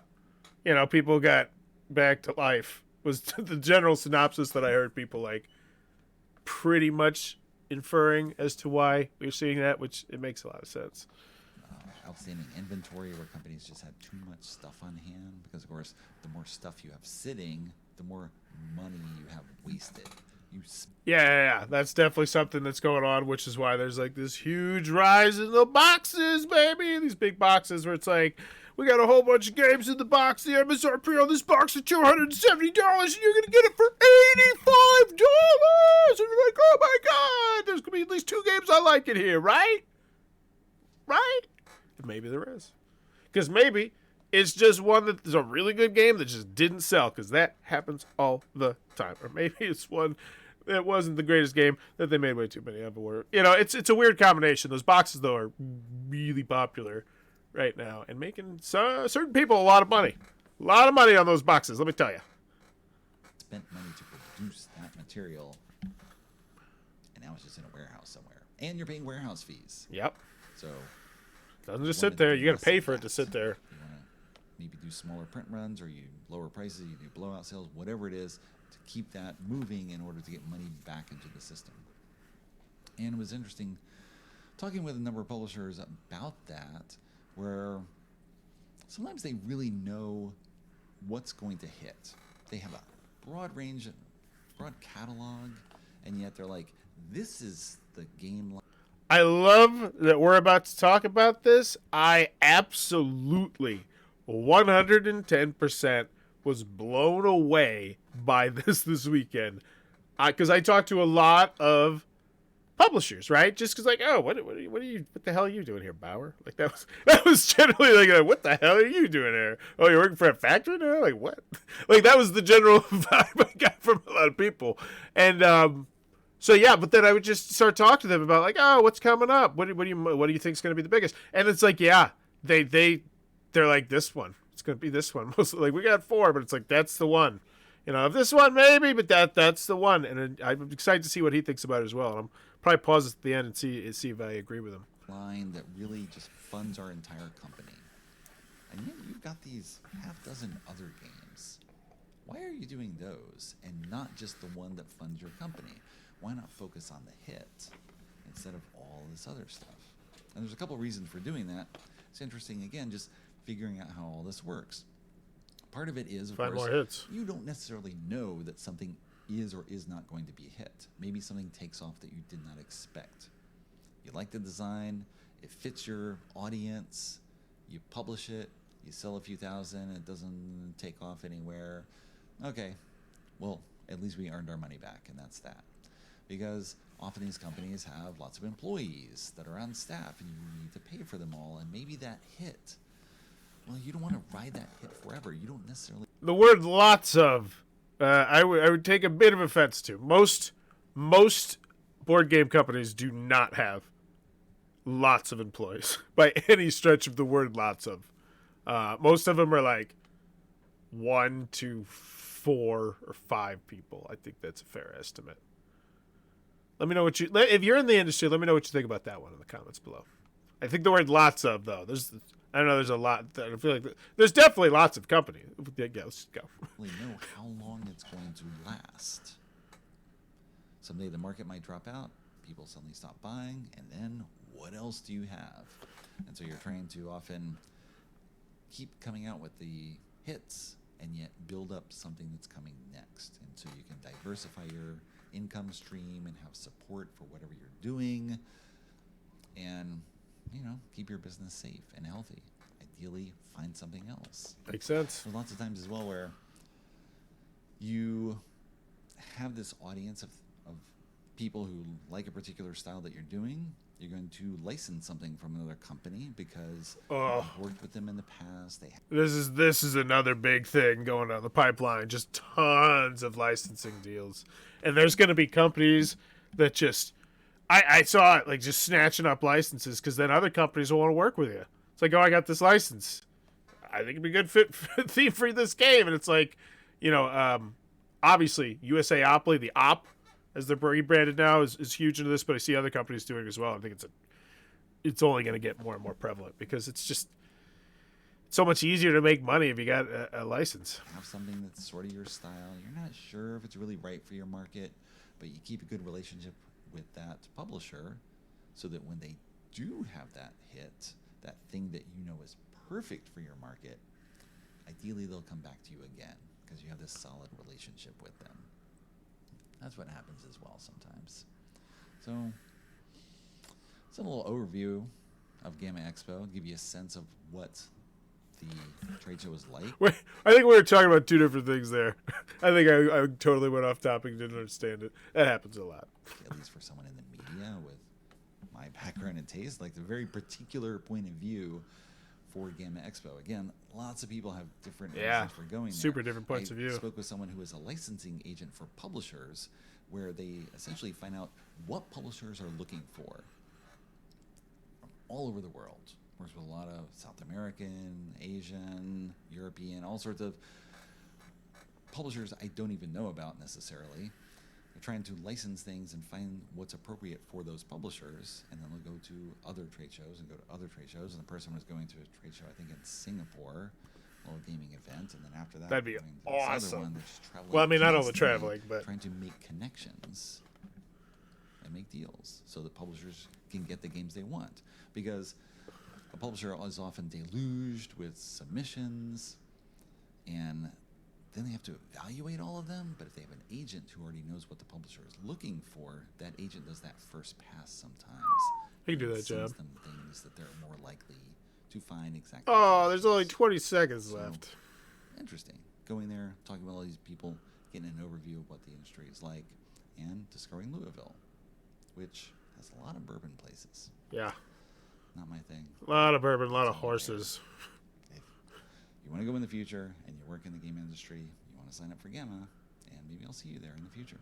Speaker 1: people got back to life. Was the general synopsis that I heard people like pretty much inferring as to why we're seeing that, which it makes a lot of sense.
Speaker 2: Outstanding inventory where companies just had too much stuff on hand because, of course, the more stuff you have sitting, the more money you have wasted.
Speaker 1: Yeah. That's definitely something that's going on, which is why there's like this huge rise in the boxes, baby. These big boxes where it's like, we got a whole bunch of games in the box. The MSRP on this box is $270, and you're going to get it for $85. And you're like, oh my God, there's going to be at least 2 games I like in here, right? Right? Maybe there is. Because maybe it's just one that is a really good game that just didn't sell, because that happens all the time. Or maybe it's one that wasn't the greatest game that they made way too many of. Or, it's a weird combination. Those boxes, though, are really popular right now and making certain people a lot of money. A lot of money on those boxes, let me tell you.
Speaker 2: Spent money to produce that material, and now it's just in a warehouse somewhere. And you're paying warehouse fees.
Speaker 1: Yep.
Speaker 2: So
Speaker 1: doesn't just sit there. You got to pay for it to sit there.
Speaker 2: You want to maybe do smaller print runs, or you lower prices, you do blowout sales, whatever it is, to keep that moving in order to get money back into the system. And it was interesting talking with a number of publishers about that, where sometimes they really know what's going to hit. They have a broad range, broad catalog, and yet they're like, this is the game.
Speaker 1: I love that we're about to talk about this. I absolutely 110% was blown away by this weekend. Because I talked to a lot of publishers, right? Just because, like, oh, what the hell are you doing here, Bauer? Like, that was generally like, what the hell are you doing here? Oh, you're working for a factory now? Like, what? Like, that was the general vibe I got from a lot of people. And so yeah, but then I would just start talking to them about like, oh, what's coming up? What do you think is going to be the biggest? And it's like, yeah, they're like, this one. It's going to be this one. Mostly, like, we got 4, but it's like, that's the one. This one maybe, but that's the one. And I'm excited to see what he thinks about it as well. And I'm probably pause at the end and see if I agree with him.
Speaker 2: Line that really just funds our entire company, and yet you've got these half dozen other games. Why are you doing those and not just the one that funds your company? Why not focus on the hit instead of all this other stuff? And there's a couple reasons for doing that. It's interesting, again, just figuring out how all this works. Part of it is, of
Speaker 1: Find
Speaker 2: course,
Speaker 1: more hits.
Speaker 2: You don't necessarily know that something is or is not going to be a hit. Maybe something takes off that you did not expect. You like the design, it fits your audience, you publish it, you sell a few thousand, it doesn't take off anywhere. Okay, well, at least we earned our money back, and that's that. Because often these companies have lots of employees that are on staff, and you need to pay for them all, and maybe that hit, well, you don't want to ride that hit forever. You don't necessarily...
Speaker 1: The word lots of, I would take a bit of offense to. Most board game companies do not have lots of employees by any stretch of the word lots of. Most of them are like 1 to 4 or 5 people. I think that's a fair estimate. Let me know if you're in the industry, let me know what you think about that one in the comments below. I think the word lots of, though, I don't know, there's a lot. I feel like there's definitely lots of companies. Yeah, let's go.
Speaker 2: Really know how long it's going to last. Someday the market might drop out, people suddenly stop buying, and then what else do you have? And so you're trying to often keep coming out with the hits and yet build up something that's coming next. And so you can diversify your income stream and have support for whatever you're doing, and keep your business safe and healthy. Ideally, find something else.
Speaker 1: Makes sense.
Speaker 2: There's lots of times as well where you have this audience of people who like a particular style that you're doing. You're going to license something from another company because you've worked with them in the past.
Speaker 1: This is another big thing going down the pipeline. Just tons of licensing deals. And there's going to be companies that just... I saw it, like, just snatching up licenses because then other companies will want to work with you. It's like, oh, I got this license. I think it'd be a good theme for this game. And it's like, obviously USAopoly, the op, as they're rebranded now, is huge into this, but I see other companies doing it as well. I think it's only going to get more and more prevalent because it's just so much easier to make money if you got a license.
Speaker 2: Have something that's sort of your style. You're not sure if it's really right for your market, but you keep a good relationship with that publisher so that when they do have that hit, that thing that you know is perfect for your market, ideally they'll come back to you again because you have this solid relationship with them. That's what happens as well sometimes. So, it's a little overview of Gama Expo, give you a sense of what the trade show is like.
Speaker 1: Wait, I think we were talking about two different things there. I think I totally went off topic and didn't understand it. That happens a lot.
Speaker 2: At least for someone in the media with my background and taste, like the very particular point of view for Gama Expo. Again, lots of people have different reasons for going there.
Speaker 1: Super different points of view.
Speaker 2: I spoke with someone who is a licensing agent for publishers where they essentially find out what publishers are looking for from all over the world. Works with a lot of South American, Asian, European, all sorts of publishers I don't even know about necessarily. They're trying to license things and find what's appropriate for those publishers, and then they'll go to other trade shows and go to other trade shows. And the person was going to a trade show, I think, in Singapore, a little gaming event, and then after that,
Speaker 1: that'd be awesome.
Speaker 2: Other one, they're just traveling.
Speaker 1: Well, I mean, not all the traveling, but
Speaker 2: trying to make connections and make deals so that publishers can get the games they want, because a publisher is often deluged with submissions, and then they have to evaluate all of them. But if they have an agent who already knows what the publisher is looking for, that agent does that first pass sometimes.
Speaker 1: He can do that job.
Speaker 2: Sends them things that they're more likely to find exactly.
Speaker 1: Oh, there's only 20 seconds left.
Speaker 2: Interesting. Going there, talking about all these people, getting an overview of what the industry is like, and discovering Louisville, which has a lot of bourbon places.
Speaker 1: Yeah.
Speaker 2: Not my thing.
Speaker 1: A lot of bourbon, a lot of horses.
Speaker 2: If you want to go in the future and you work in the game industry, you want to sign up for Gama, and maybe I'll see you there in the future.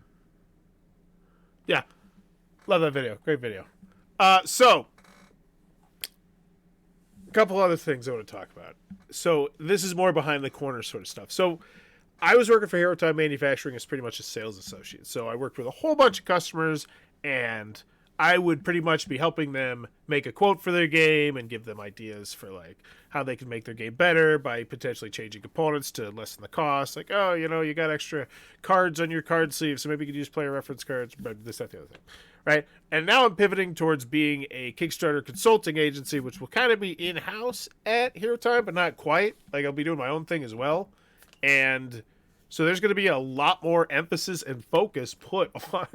Speaker 1: Yeah. Love that video. Great video. So, a couple other things I want to talk about. So, this is more behind the corner sort of stuff. So, I was working for Hero Time Manufacturing as pretty much a sales associate. So, I worked with a whole bunch of customers, and I would pretty much be helping them make a quote for their game and give them ideas for like how they can make their game better by potentially changing components to lessen the cost. Like, oh, you got extra cards on your card sleeve, so maybe you could use player reference cards, but this, that, the other thing, right? And now I'm pivoting towards being a Kickstarter consulting agency, which will kind of be in-house at Hero Time, but not quite. Like, I'll be doing my own thing as well. And so there's going to be a lot more emphasis and focus put on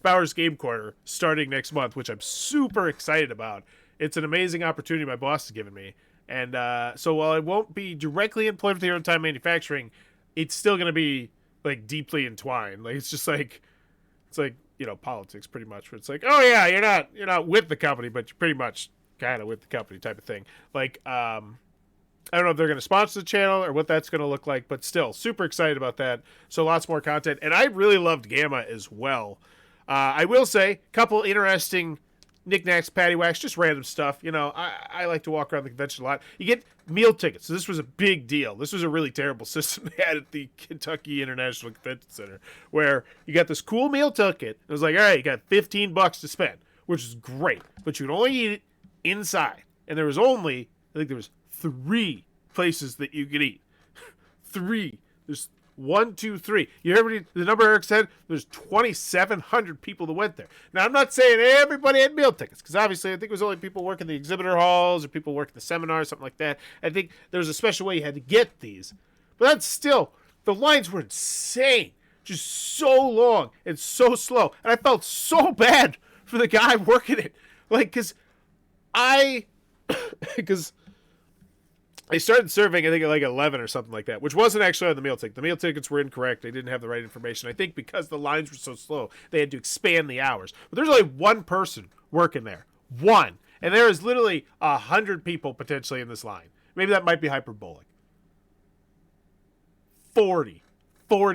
Speaker 1: Bowers Game Corner starting next month, which I'm super excited about. It's an amazing opportunity my boss has given me. And so while I won't be directly employed with Hero Time Manufacturing, it's still going to be like deeply entwined. Like, it's like politics pretty much, where it's like, oh yeah, you're not with the company, but you're pretty much kind of with the company type of thing. Like, I don't know if they're going to sponsor the channel or what that's going to look like, but still super excited about that. So lots more content. And I really loved Gama as well. I will say, couple interesting knickknacks, paddywhacks, just random stuff. I like to walk around the convention a lot. You get meal tickets. So this was a big deal. This was a really terrible system they had at the Kentucky International Convention Center, where you got this cool meal ticket. It was like, all right, you got $15 to spend, which is great, but you could only eat it inside. And there was only, I think there was 3 places that you could eat. 3. There's 1, 2, 3. You heard the number Eric said? There's 2,700 people that went there. Now, I'm not saying everybody had meal tickets, because obviously I think it was only people working the exhibitor halls or people working the seminars, something like that. I think there was a special way you had to get these. But that's still, the lines were insane. Just so long and so slow. And I felt so bad for the guy working it. Like, because I started serving, I think, at like 11 or something like that, which wasn't actually on the meal ticket. The meal tickets were incorrect. They didn't have the right information. I think because the lines were so slow, they had to expand the hours. But there's only one person working there. One. And there is literally 100 people potentially in this line. Maybe that might be hyperbolic. 40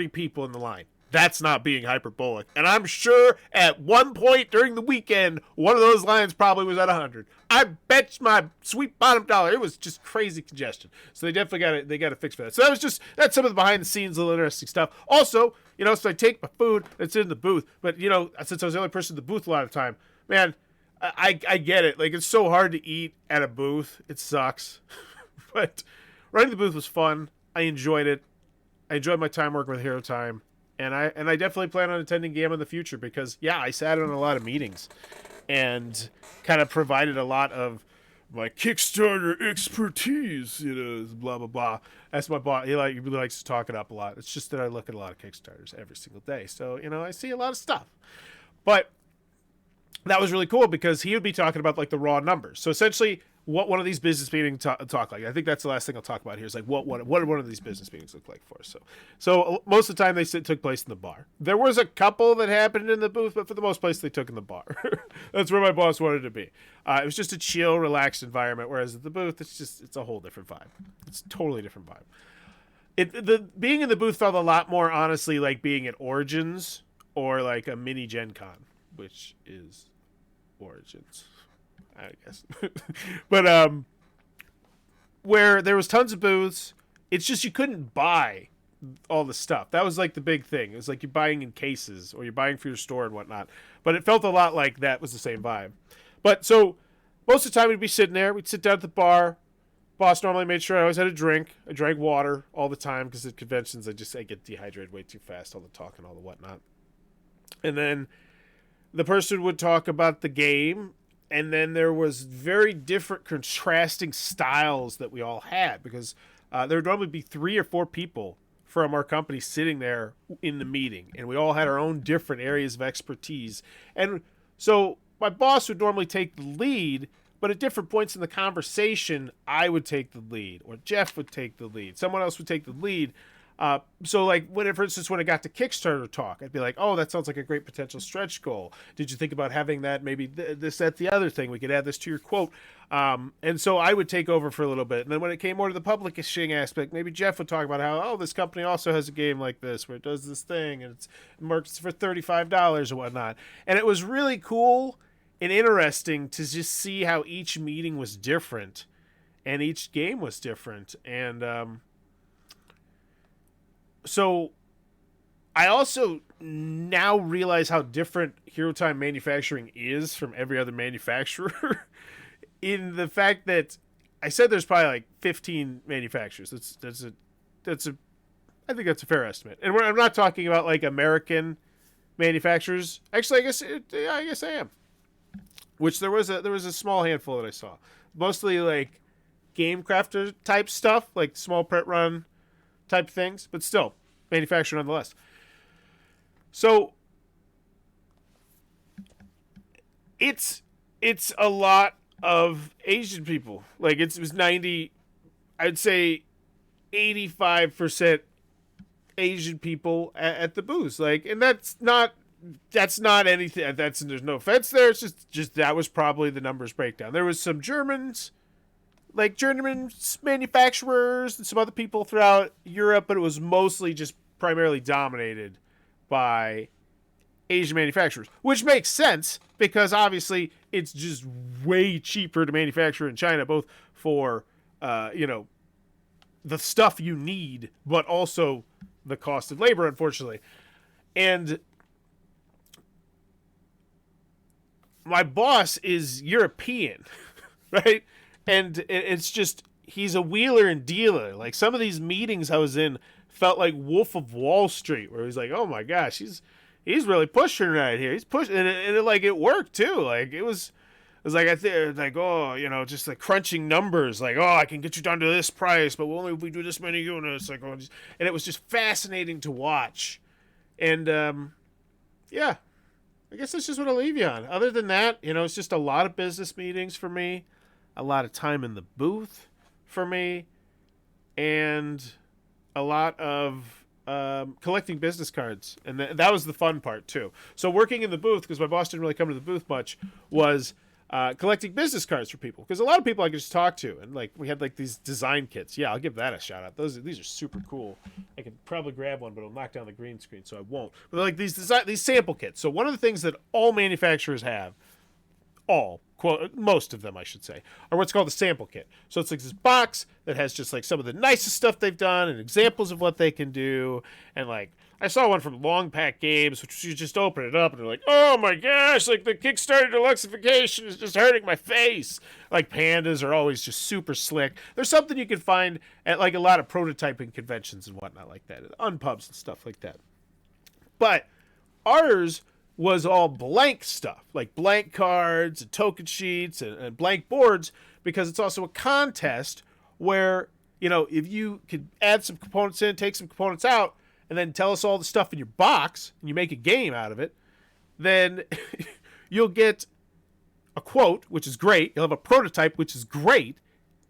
Speaker 1: people in the line. That's not being hyperbolic. And I'm sure at one point during the weekend, one of those lines probably was at 100. I bet my sweet bottom dollar. It was just crazy congestion. So they definitely got to fix for that. So that's some of the behind the scenes, little interesting stuff. Also, So I take my food, it's in the booth. But, since I was the only person in the booth a lot of the time, man, I get it. Like, it's so hard to eat at a booth. It sucks. But running the booth was fun. I enjoyed it. I enjoyed my time working with Hero Time. And I definitely plan on attending Gama in the future because, yeah, I sat in a lot of meetings and kind of provided a lot of my Kickstarter expertise, blah, blah, blah. That's my boss. He really likes to talk it up a lot. It's just that I look at a lot of Kickstarters every single day. So, I see a lot of stuff. But that was really cool because he would be talking about, like, the raw numbers. So, essentially, what one of these business meetings talk like. I think that's the last thing I'll talk about here is, like, what did one of these business meetings look like for us? So most of the time, they took place in the bar. There was a couple that happened in the booth, but for the most place, they took in the bar. That's where my boss wanted to be. It was just a chill, relaxed environment, whereas at the booth, it's a whole different vibe. It's a totally different vibe. Being in the booth felt a lot more, honestly, like being at Origins or, like, a mini Gen Con, which is Origins, I guess. But where there was tons of booths, it's just you couldn't buy all the stuff. That was like the big thing. It was like you're buying in cases or you're buying for your store and whatnot. But it felt a lot like that was the same vibe. But so most of the time we'd be sitting there. We'd sit down at the bar. Boss normally made sure I always had a drink. I drank water all the time because at conventions I get dehydrated way too fast, all the talk and all the whatnot. And then the person would talk about the game. And then there was very different contrasting styles that we all had because there would normally be 3 or 4 people from our company sitting there in the meeting. And we all had our own different areas of expertise. And so my boss would normally take the lead, but at different points in the conversation, I would take the lead or Jeff would take the lead. Someone else would take the lead. So like for instance, when it got to Kickstarter talk, I'd be like, oh, that sounds like a great potential stretch goal. Did you think about having that? Maybe this, that, the other thing, we could add this to your quote. And so I would take over for a little bit. And then when it came more to the publishing aspect, maybe Jeff would talk about how, oh, this company also has a game like this where it does this thing and it markets for $35 or whatnot. And it was really cool and interesting to just see how each meeting was different and each game was different. And, so I also now realize how different Hero Time manufacturing is from every other manufacturer in the fact that I said there's probably like 15 manufacturers. I think that's a fair estimate. And I'm not talking about like American manufacturers. Actually, I guess I am. Which there was a small handful that I saw. Mostly like game crafter type stuff, like small print run type things, but still manufactured nonetheless. So it's a lot of Asian people. Like it was 90, I'd say 85% Asian people at the booths. Like, and that's not anything. There's no offense there. It's just that was probably the numbers breakdown. There was some Germans, like German manufacturers and some other people throughout Europe, but it was mostly just primarily dominated by Asian manufacturers, which makes sense because obviously it's just way cheaper to manufacture in China, both for, the stuff you need, but also the cost of labor, unfortunately. And my boss is European, right? And it's just, he's a wheeler and dealer. Like some of these meetings I was in felt like Wolf of Wall Street, where he's like, oh my gosh, he's really pushing right here. He's pushing, and it worked too. Like it was like, I think like, oh, just like crunching numbers, like, oh, I can get you down to this price, but only if we do this many units. Like, and it was just fascinating to watch. And yeah, I guess that's just what I'll leave you on. Other than that, it's just a lot of business meetings for me. A lot of time in the booth for me, and a lot of collecting business cards. And that was the fun part, too. So working in the booth, because my boss didn't really come to the booth much, was collecting business cards for people. Because a lot of people I could just talk to. And like we had like these design kits. Yeah, I'll give that a shout out. These are super cool. I could probably grab one, but it'll knock down the green screen, so I won't. But like these sample kits. So one of the things that all manufacturers have, most of them, I should say, are what's called a sample kit. So it's like this box that has just like some of the nicest stuff they've done and examples of what they can do, and like I saw one from Long Pack Games, which you just open it up and they're like, oh my gosh, like the Kickstarter deluxification is just hurting my face. Like pandas are always just super slick. There's something you can find at like a lot of prototyping conventions and whatnot like that, unpubs and stuff like that. But ours was all blank stuff, like blank cards and token sheets and blank boards, because it's also a contest where, you know, if you could add some components in, take some components out, and then tell us all the stuff in your box, and you make a game out of it, then you'll get a quote, which is great. You'll have a prototype, which is great.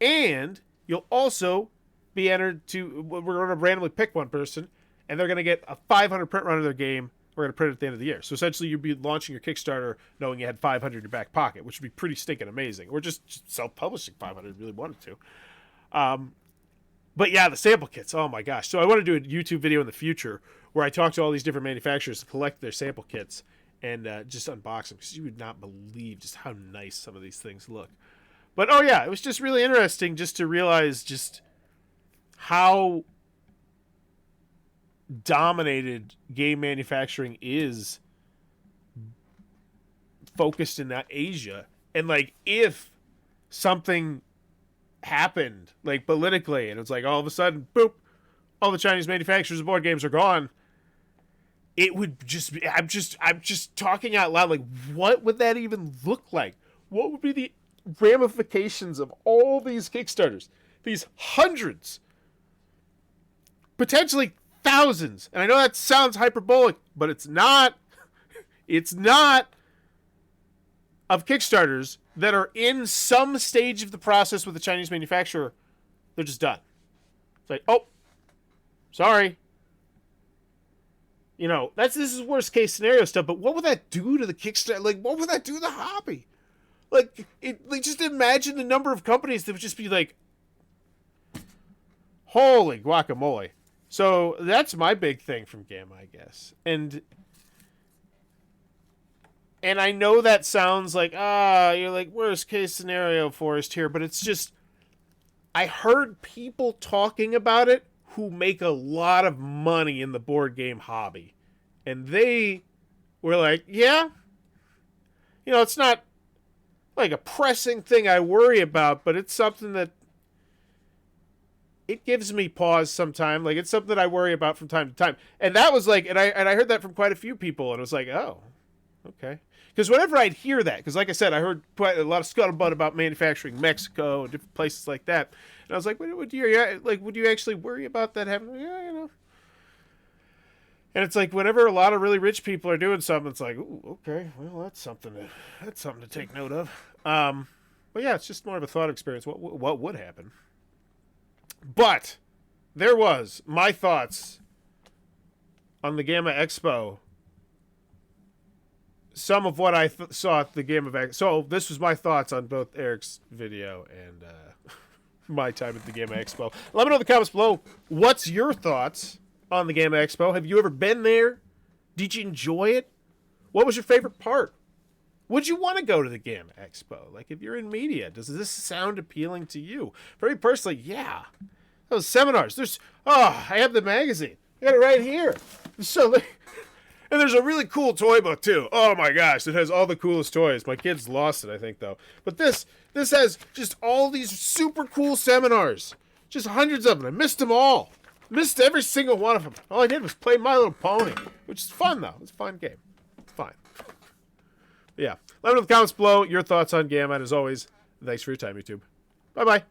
Speaker 1: And you'll also be entered to, we're going to randomly pick one person, and they're going to get a 500 print run of their game. We're going to print it at the end of the year. So essentially, you'd be launching your Kickstarter knowing you had 500 in your back pocket, which would be pretty stinking amazing. Or just self-publishing 500 if you really wanted to. But yeah, the sample kits, oh my gosh. So I want to do a YouTube video in the future where I talk to all these different manufacturers to collect their sample kits and just unbox them, because you would not believe just how nice some of these things look. But oh yeah, it was just really interesting just to realize just how dominated game manufacturing is focused in that Asia. And like if something happened like politically and it's like all of a sudden boop, all the Chinese manufacturers of board games are gone, it would just be, I'm just talking out loud, like what would that even look like? What would be the ramifications of all these Kickstarters, these hundreds, potentially thousands? And I know that sounds hyperbolic, but it's not of Kickstarters that are in some stage of the process with a Chinese manufacturer. They're just done. It's like, oh, sorry. You know, this is worst case scenario stuff, but what would that do to the Kickstarter? Like, what would that do to the hobby? Like, just imagine the number of companies that would just be like, holy guacamole. So that's my big thing from Gama, I guess. And I know that sounds like, you're like worst case scenario, Forrest, here, but it's just, I heard people talking about it who make a lot of money in the board game hobby. And they were like, yeah, you know, it's not like a pressing thing I worry about, but it's something that it gives me pause sometime. Like it's something that I worry about from time to time. And that was like, and I heard that from quite a few people, and it was like, oh, okay. Because whenever I'd hear that, because like I said, I heard quite a lot of scuttlebutt about manufacturing Mexico and different places like that, and I was like, would you actually worry about that happening? Yeah, you know. And it's like whenever a lot of really rich people are doing something, it's like, ooh, okay, well that's something to take note of. But yeah, it's just more of a thought experience. What would happen? But there was my thoughts on the Gama Expo. Some of what I saw at the Game of X. So this was my thoughts on both Eric's video and my time at the Game Expo. Let me know in the comments below. What's your thoughts on the Game Expo? Have you ever been there? Did you enjoy it? What was your favorite part? Would you want to go to the Game Expo? Like if you're in media, does this sound appealing to you? For me personally, yeah. Those seminars. I have the magazine. I got it right here. So. And there's a really cool toy book, too. Oh, my gosh. It has all the coolest toys. My kids lost it, I think, though. But this has just all these super cool seminars. Just hundreds of them. I missed them all. Missed every single one of them. All I did was play My Little Pony, which is fun, though. It's a fun game. It's fine. But yeah. Let me know in the comments below your thoughts on Gama. And as always, thanks for your time, YouTube. Bye-bye.